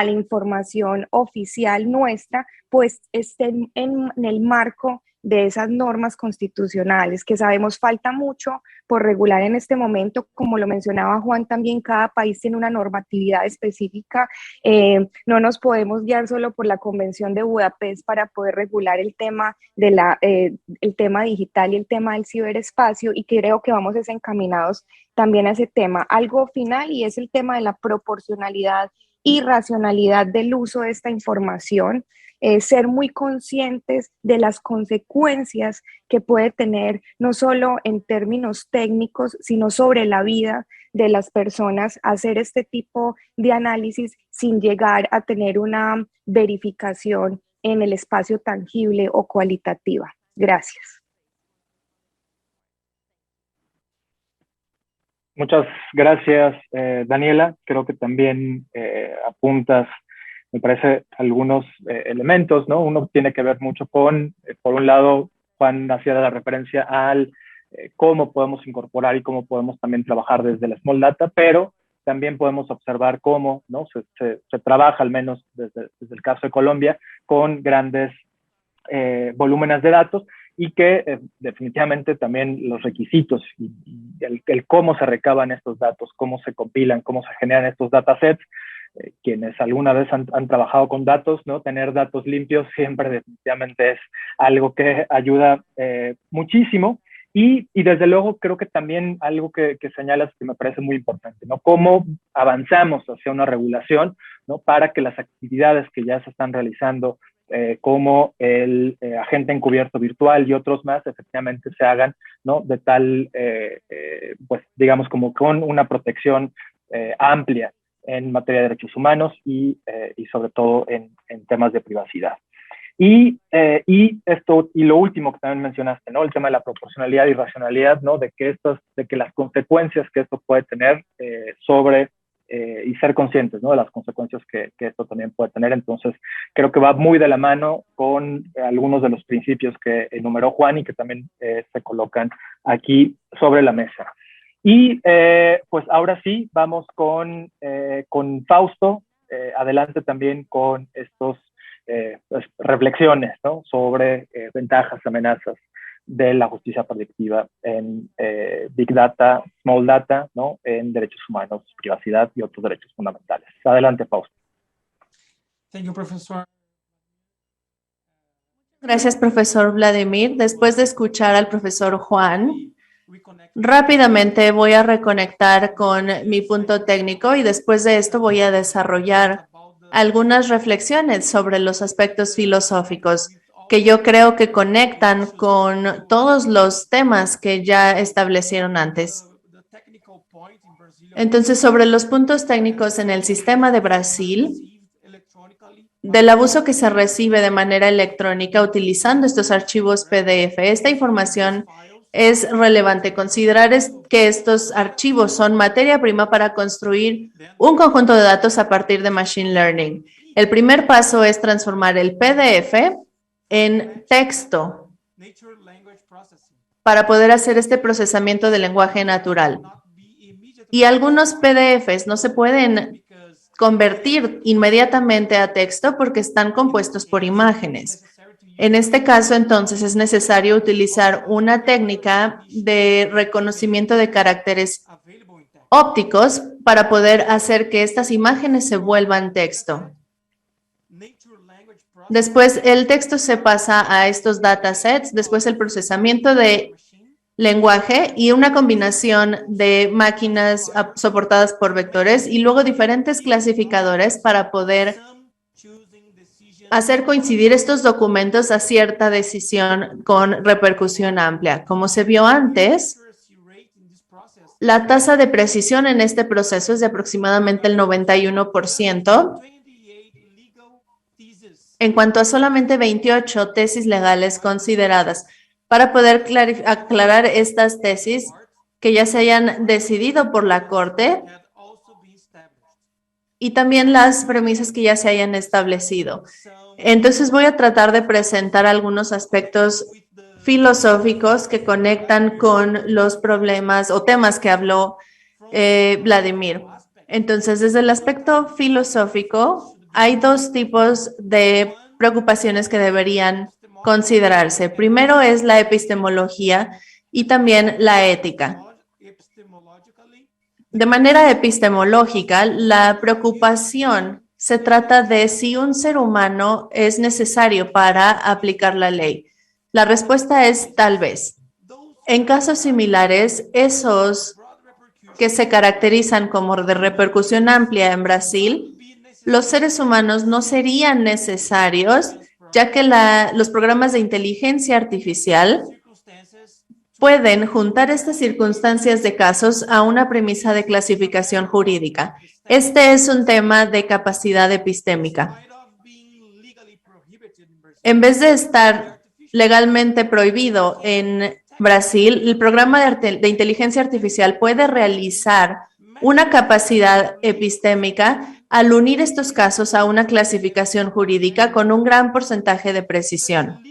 la información oficial nuestra, pues estén en el marco de esas normas constitucionales, que sabemos falta mucho por regular en este momento. Como lo mencionaba Juan, también cada país tiene una normatividad específica. No nos podemos guiar solo por la Convención de Budapest para poder regular el tema, el tema digital y el tema del ciberespacio, y creo que vamos desencaminados también a ese tema. Algo final, y es el tema de la proporcionalidad y racionalidad del uso de esta información. Ser muy conscientes de las consecuencias que puede tener, no solo en términos técnicos, sino sobre la vida de las personas, hacer este tipo de análisis sin llegar a tener una verificación en el espacio tangible o cualitativa. Gracias. Muchas gracias, Daniela. Creo que también apuntas, me parece, algunos elementos, ¿no? Uno tiene que ver mucho con, por un lado, Juan hacía la referencia al cómo podemos incorporar y cómo podemos también trabajar desde la Small Data, pero también podemos observar cómo, ¿no?, se trabaja, al menos desde el caso de Colombia, con grandes volúmenes de datos, y que definitivamente también los requisitos y el cómo se recaban estos datos, cómo se compilan, cómo se generan estos datasets. Quienes alguna vez han trabajado con datos, ¿no?, tener datos limpios siempre definitivamente es algo que ayuda muchísimo. Y desde luego creo que también algo que señalas que me parece muy importante, ¿no?, cómo avanzamos hacia una regulación, ¿no?, para que las actividades que ya se están realizando, como el agente encubierto virtual y otros más, efectivamente se hagan, ¿no?, de tal, pues digamos, como con una protección amplia en materia de derechos humanos y sobre todo en temas de privacidad. Y lo último que también mencionaste, ¿no?, el tema de la proporcionalidad y racionalidad, ¿no?, de que las consecuencias que esto puede tener sobre y ser conscientes, ¿no?, de las consecuencias que esto también puede tener. Entonces, creo que va muy de la mano con algunos de los principios que enumeró Juan y que también se colocan aquí sobre la mesa. Y pues ahora sí, vamos con Fausto. Adelante también con estos pues, reflexiones, ¿no?, sobre ventajas, amenazas de la justicia predictiva en Big Data, Small Data, ¿no?, en derechos humanos, privacidad y otros derechos fundamentales. Adelante, Fausto. Thank you, profesor. Gracias, profesor Vladimir. Después de escuchar al profesor Juan, rápidamente voy a reconectar con mi punto técnico, y después de esto voy a desarrollar algunas reflexiones sobre los aspectos filosóficos que yo creo que conectan con todos los temas que ya establecieron antes. Entonces, sobre los puntos técnicos en el sistema de Brasil, del abuso que se recibe de manera electrónica utilizando estos archivos PDF, esta información es relevante considerar que estos archivos son materia prima para construir un conjunto de datos a partir de Machine Learning. El primer paso es transformar el PDF en texto para poder hacer este procesamiento de lenguaje natural. Y algunos PDFs no se pueden convertir inmediatamente a texto porque están compuestos por imágenes. En este caso, entonces, es necesario utilizar una técnica de reconocimiento de caracteres ópticos para poder hacer que estas imágenes se vuelvan texto. Después, el texto se pasa a estos datasets, después el procesamiento de lenguaje y una combinación de máquinas soportadas por vectores y luego diferentes clasificadores para poder hacer coincidir estos documentos a cierta decisión con repercusión amplia. Como se vio antes, la tasa de precisión en este proceso es de aproximadamente el 91%. En cuanto a solamente 28 tesis legales consideradas. Para poder aclarar estas tesis que ya se hayan decidido por la Corte y también las premisas que ya se hayan establecido. Entonces voy a tratar de presentar algunos aspectos filosóficos que conectan con los problemas o temas que habló Vladimir. Entonces, desde el aspecto filosófico, hay dos tipos de preocupaciones que deberían considerarse. Primero es la epistemología y también la ética. De manera epistemológica, la preocupación se trata de si un ser humano es necesario para aplicar la ley. La respuesta es tal vez. En casos similares, esos que se caracterizan como de repercusión amplia en Brasil, los seres humanos no serían necesarios, ya que los programas de inteligencia artificial pueden juntar estas circunstancias de casos a una premisa de clasificación jurídica. Este es un tema de capacidad epistémica. En vez de estar legalmente prohibido en Brasil, el programa de inteligencia artificial puede realizar una capacidad epistémica al unir estos casos a una clasificación jurídica con un gran porcentaje de precisión.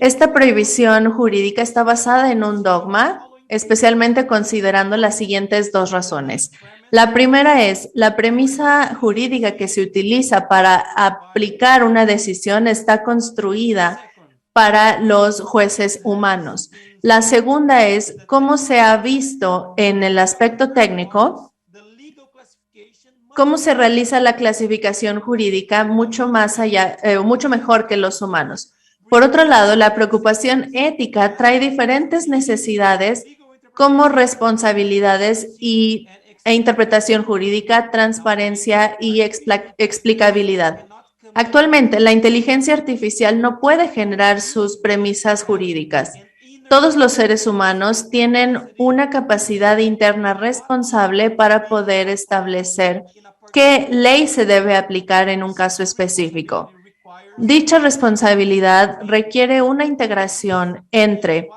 Esta prohibición jurídica está basada en un dogma, especialmente considerando las siguientes dos razones. La primera es, la premisa jurídica que se utiliza para aplicar una decisión está construida para los jueces humanos. La segunda es, cómo se ha visto en el aspecto técnico, cómo se realiza la clasificación jurídica mucho mejor que los humanos. Por otro lado, la preocupación ética trae diferentes necesidades como responsabilidades e interpretación jurídica, transparencia y explicabilidad. Actualmente, la inteligencia artificial no puede generar sus premisas jurídicas. Todos los seres humanos tienen una capacidad interna responsable para poder establecer qué ley se debe aplicar en un caso específico. Dicha responsabilidad requiere una integración entre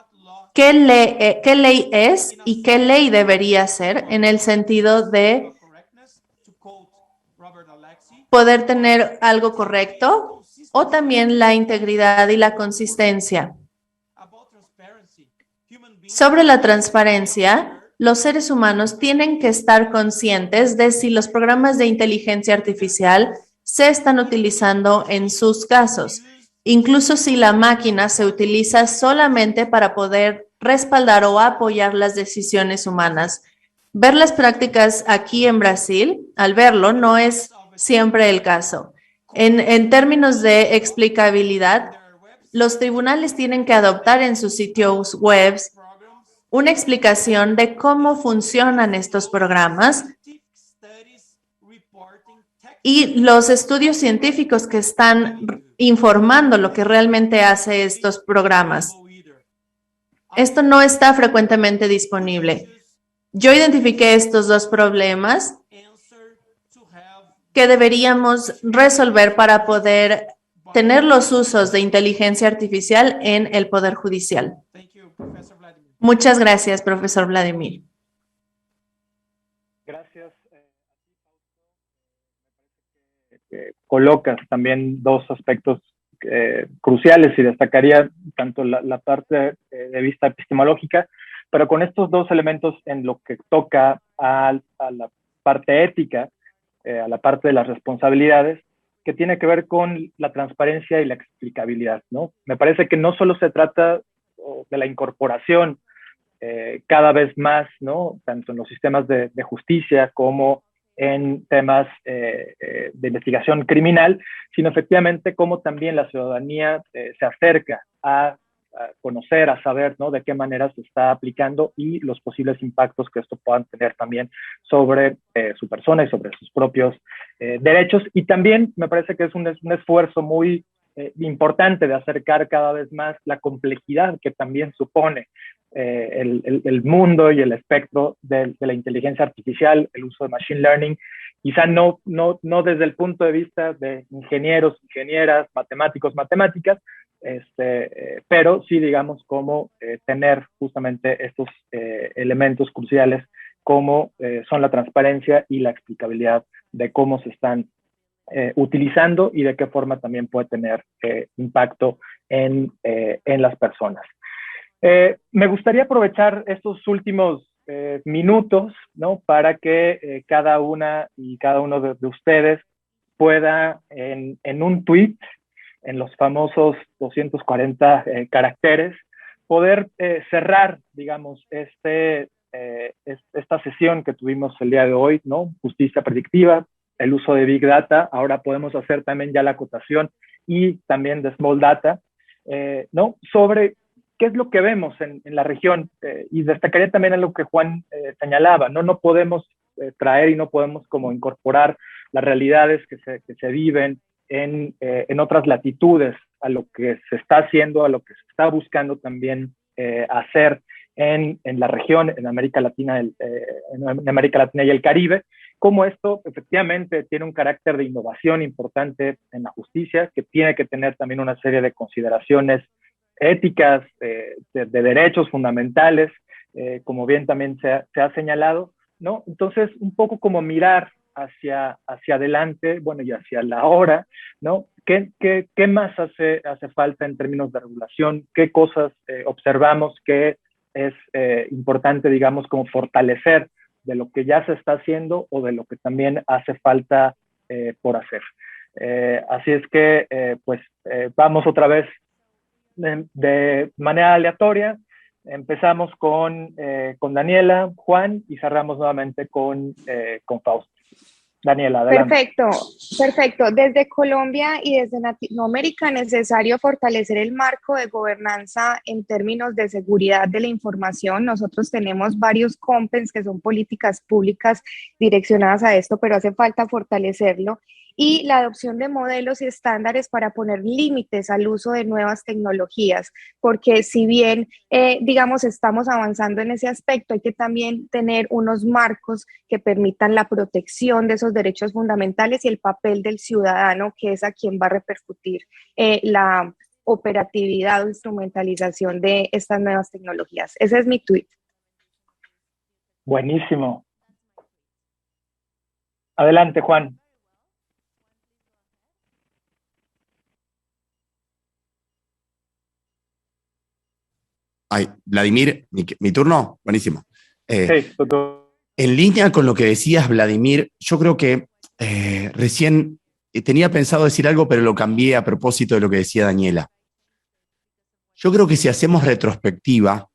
qué ley es y qué ley debería ser, en el sentido de poder tener algo correcto, o también la integridad y la consistencia. Sobre la transparencia, los seres humanos tienen que estar conscientes de si los programas de inteligencia artificial se están utilizando en sus casos, incluso si la máquina se utiliza solamente para poder respaldar o apoyar las decisiones humanas. Ver las prácticas aquí en Brasil, al verlo, no es siempre el caso. En términos de explicabilidad, los tribunales tienen que adoptar en sus sitios web una explicación de cómo funcionan estos programas y los estudios científicos que están informando lo que realmente hace estos programas. Esto no está frecuentemente disponible. Yo identifiqué estos dos problemas que deberíamos resolver para poder tener los usos de inteligencia artificial en el Poder Judicial. Muchas gracias, profesor Vladimir. Gracias. Colocas también dos aspectos cruciales y destacaría tanto la parte de vista epistemológica, pero con estos dos elementos en lo que toca a la parte ética, a la parte de las responsabilidades, que tiene que ver con la transparencia y la explicabilidad, ¿no? Me parece que no solo se trata de la incorporación cada vez más, ¿no? Tanto en los sistemas de justicia como en temas de investigación criminal, sino efectivamente cómo también la ciudadanía se acerca a conocer, a saber, ¿no?, de qué manera se está aplicando y los posibles impactos que esto puedan tener también sobre su persona y sobre sus propios derechos. Y también me parece que es un esfuerzo muy importante de acercar cada vez más la complejidad que también supone el mundo y el espectro de la inteligencia artificial, el uso de machine learning, quizá no desde el punto de vista de ingenieros, ingenieras, matemáticos, matemáticas, pero sí, digamos, cómo tener justamente estos elementos cruciales como son la transparencia y la explicabilidad de cómo se están utilizando y de qué forma también puede tener impacto en las personas. Me gustaría aprovechar estos últimos minutos, ¿no?, para que cada una y cada uno de ustedes pueda en un tweet, en los famosos 240 caracteres, poder cerrar, digamos, esta sesión que tuvimos el día de hoy, ¿no? Justicia predictiva, el uso de Big Data. Ahora podemos hacer también ya la acotación y también de Small Data, ¿no?, sobre qué es lo que vemos en la región. Y destacaría también a lo que Juan señalaba, ¿no? No podemos traer y no podemos como incorporar las realidades que se viven en otras latitudes a lo que se está haciendo, a lo que se está buscando también hacer en la región, en América Latina, en América Latina y el Caribe, cómo esto efectivamente tiene un carácter de innovación importante en la justicia, que tiene que tener también una serie de consideraciones éticas, de derechos fundamentales, como bien también se ha señalado, ¿no? Entonces, un poco como mirar hacia adelante, bueno, y hacia la hora, ¿no? ¿Qué más hace falta en términos de regulación? ¿Qué cosas observamos que es importante, digamos, como fortalecer de lo que ya se está haciendo o de lo que también hace falta por hacer? Así es que, pues, vamos otra vez de manera aleatoria. Empezamos con Daniela, Juan, y cerramos nuevamente con Fausto. Daniela, adelante. Perfecto. Desde Colombia y desde Latinoamérica es necesario fortalecer el marco de gobernanza en términos de seguridad de la información. Nosotros tenemos varios compens que son políticas públicas direccionadas a esto, pero hace falta fortalecerlo. Y la adopción de modelos y estándares para poner límites al uso de nuevas tecnologías, porque si bien, digamos, estamos avanzando en ese aspecto, hay que también tener unos marcos que permitan la protección de esos derechos fundamentales y el papel del ciudadano, que es a quien va a repercutir la operatividad o instrumentalización de estas nuevas tecnologías. Ese es mi tweet. Buenísimo. Adelante, Juan. Ay, Vladimir, mi turno, buenísimo. Sí, en línea con lo que decías, Vladimir, yo creo que recién tenía pensado decir algo, pero lo cambié a propósito de lo que decía Daniela. Yo creo que si hacemos retrospectiva,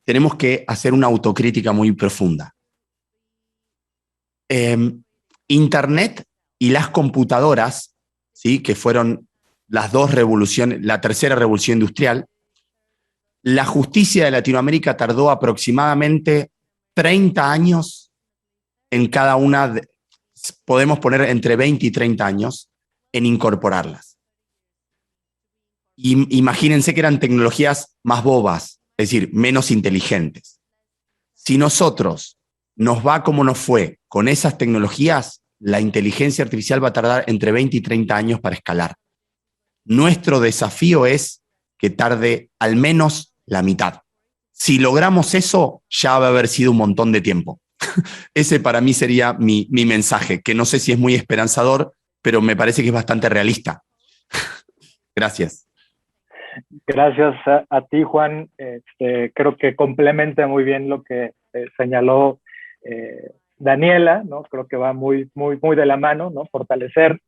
tenemos que hacer una autocrítica muy profunda. Internet y las computadoras, ¿sí?, que fueron las dos revoluciones, la tercera revolución industrial. La justicia de Latinoamérica tardó aproximadamente 30 años en cada una, podemos poner entre 20 y 30 años, en incorporarlas. Y imagínense que eran tecnologías más bobas, es decir, menos inteligentes. Si nosotros nos va como nos fue con esas tecnologías, la inteligencia artificial va a tardar entre 20 y 30 años para escalar. Nuestro desafío es que tarde al menos la mitad. Si logramos eso, ya va a haber sido un montón de tiempo. Ese para mí sería mi mensaje, que no sé si es muy esperanzador, pero me parece que es bastante realista. Gracias. Gracias a ti, Juan. Creo que complementa muy bien lo que señaló Daniela, ¿no? Creo que va muy de la mano, ¿no? Fortalecer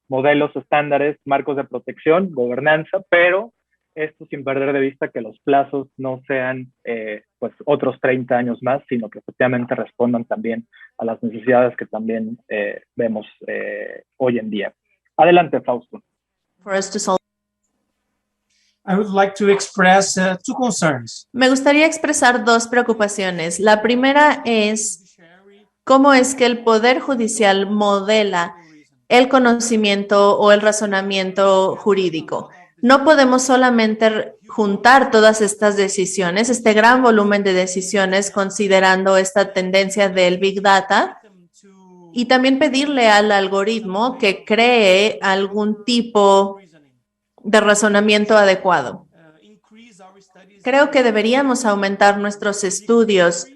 modelos, estándares, marcos de protección, gobernanza, pero esto sin perder de vista que los plazos no sean pues otros 30 años más, sino que efectivamente respondan también a las necesidades que también vemos hoy en día. Adelante, Fausto. I would like to express two concerns. Me gustaría expresar dos preocupaciones. La primera es cómo es que el Poder Judicial modela el conocimiento o el razonamiento jurídico. No podemos solamente juntar todas estas decisiones, este gran volumen de decisiones, considerando esta tendencia del Big Data, y también pedirle al algoritmo que cree algún tipo de razonamiento adecuado. Creo que deberíamos aumentar nuestros estudios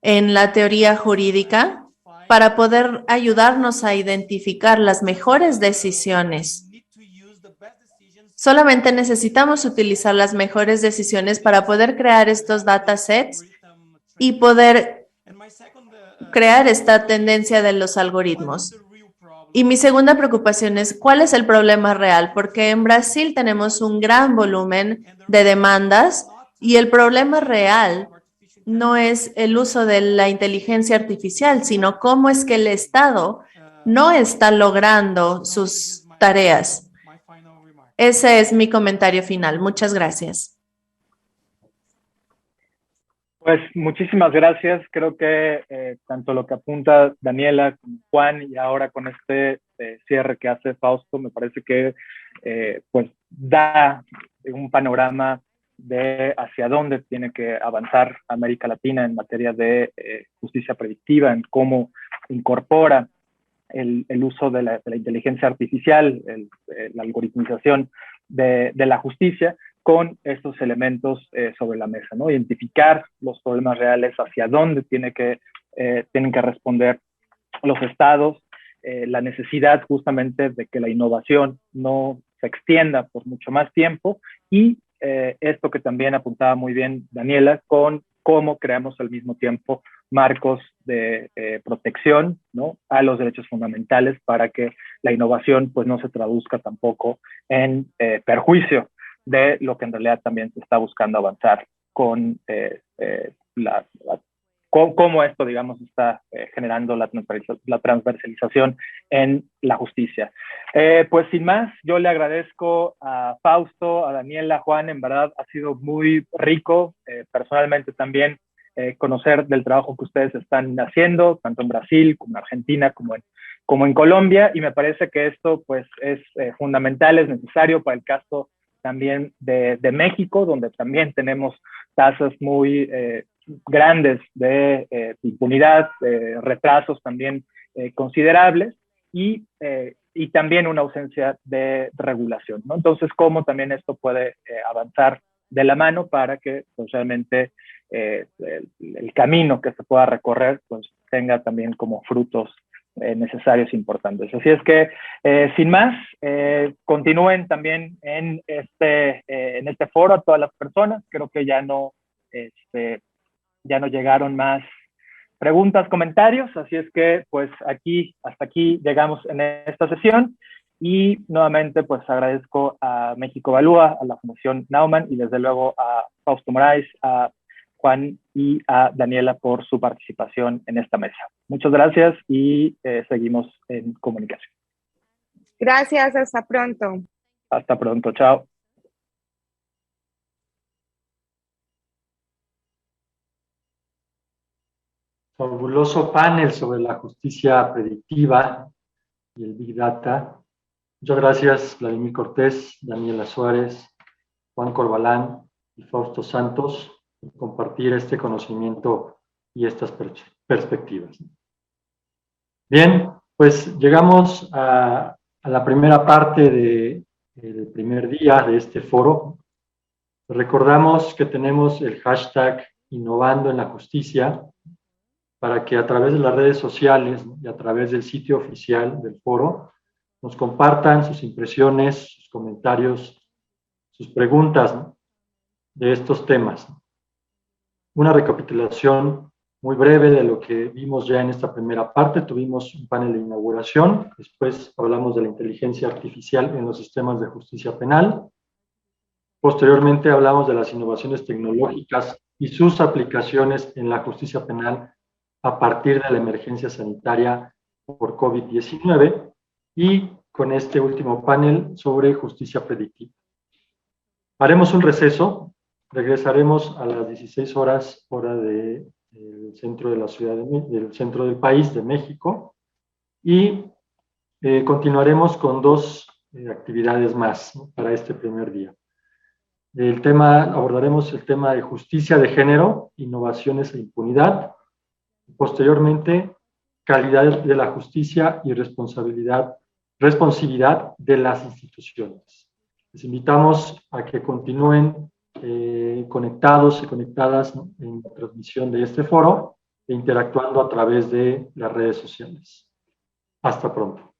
en la teoría jurídica para poder ayudarnos a identificar las mejores decisiones. Solamente necesitamos utilizar las mejores decisiones para poder crear estos datasets y poder crear esta tendencia de los algoritmos. Y mi segunda preocupación es cuál es el problema real, porque en Brasil tenemos un gran volumen de demandas y el problema real no es el uso de la inteligencia artificial, sino cómo es que el Estado no está logrando sus tareas. Ese es mi comentario final. Muchas gracias. Pues muchísimas gracias. Creo que tanto lo que apunta Daniela como Juan y ahora con este cierre que hace Fausto, me parece que pues da un panorama de hacia dónde tiene que avanzar América Latina en materia de justicia predictiva, en cómo incorpora el uso de la inteligencia artificial, la algoritmización de la justicia, con estos elementos sobre la mesa, ¿no? Identificar los problemas reales, hacia dónde tienen que responder los estados, la necesidad justamente de que la innovación no se extienda por mucho más tiempo y esto que también apuntaba muy bien Daniela, con cómo creamos al mismo tiempo marcos de protección, ¿no? A los derechos fundamentales para que la innovación pues no se traduzca tampoco en perjuicio de lo que en realidad también se está buscando avanzar con cómo esto, digamos, está generando la transversalización en la justicia. Pues sin más, yo le agradezco a Fausto, a Daniela, a Juan, en verdad ha sido muy rico, personalmente también, conocer del trabajo que ustedes están haciendo, tanto en Brasil como en Argentina, como en Colombia, y me parece que esto pues es fundamental, es necesario para el caso también de México, donde también tenemos tasas muy grandes de impunidad, retrasos también considerables y también una ausencia de regulación, ¿no? Entonces, ¿cómo también esto puede avanzar de la mano para que pues, realmente el camino que se pueda recorrer pues, tenga también como frutos necesarios e importantes? Así es que, sin más, continúen también en este foro a todas las personas. Creo que ya no llegaron más preguntas, comentarios, así es que pues hasta aquí llegamos en esta sesión y nuevamente pues agradezco a México Evalúa, a la Fundación Naumann y desde luego a Fausto Moraes, a Juan y a Daniela por su participación en esta mesa. Muchas gracias y seguimos en comunicación. Gracias, hasta pronto. Hasta pronto, chao. Fabuloso panel sobre la justicia predictiva y el Big Data. Muchas gracias, Vladimir Cortés, Daniela Suárez, Juan Corbalán y Fausto Santos, por compartir este conocimiento y estas perspectivas. Bien, pues llegamos a la primera parte del primer día de este foro. Recordamos que tenemos el hashtag Innovando en la Justicia para que a través de las redes sociales y a través del sitio oficial del foro nos compartan sus impresiones, sus comentarios, sus preguntas, ¿no?, de estos temas. Una recapitulación muy breve de lo que vimos ya en esta primera parte. Tuvimos un panel de inauguración, después hablamos de la inteligencia artificial en los sistemas de justicia penal. Posteriormente hablamos de las innovaciones tecnológicas y sus aplicaciones en la justicia penal a partir de la emergencia sanitaria por COVID-19 y con este último panel sobre justicia predictiva. Haremos un receso, regresaremos a las 16 horas, hora del centro de la ciudad, del centro del país, de México, y continuaremos con dos actividades más, ¿no?, para este primer día. Abordaremos el tema de justicia de género, innovaciones e impunidad. Posteriormente, calidad de la justicia y responsividad de las instituciones. Les invitamos a que continúen conectados y conectadas, ¿no?, en la transmisión de este foro e interactuando a través de las redes sociales. Hasta pronto.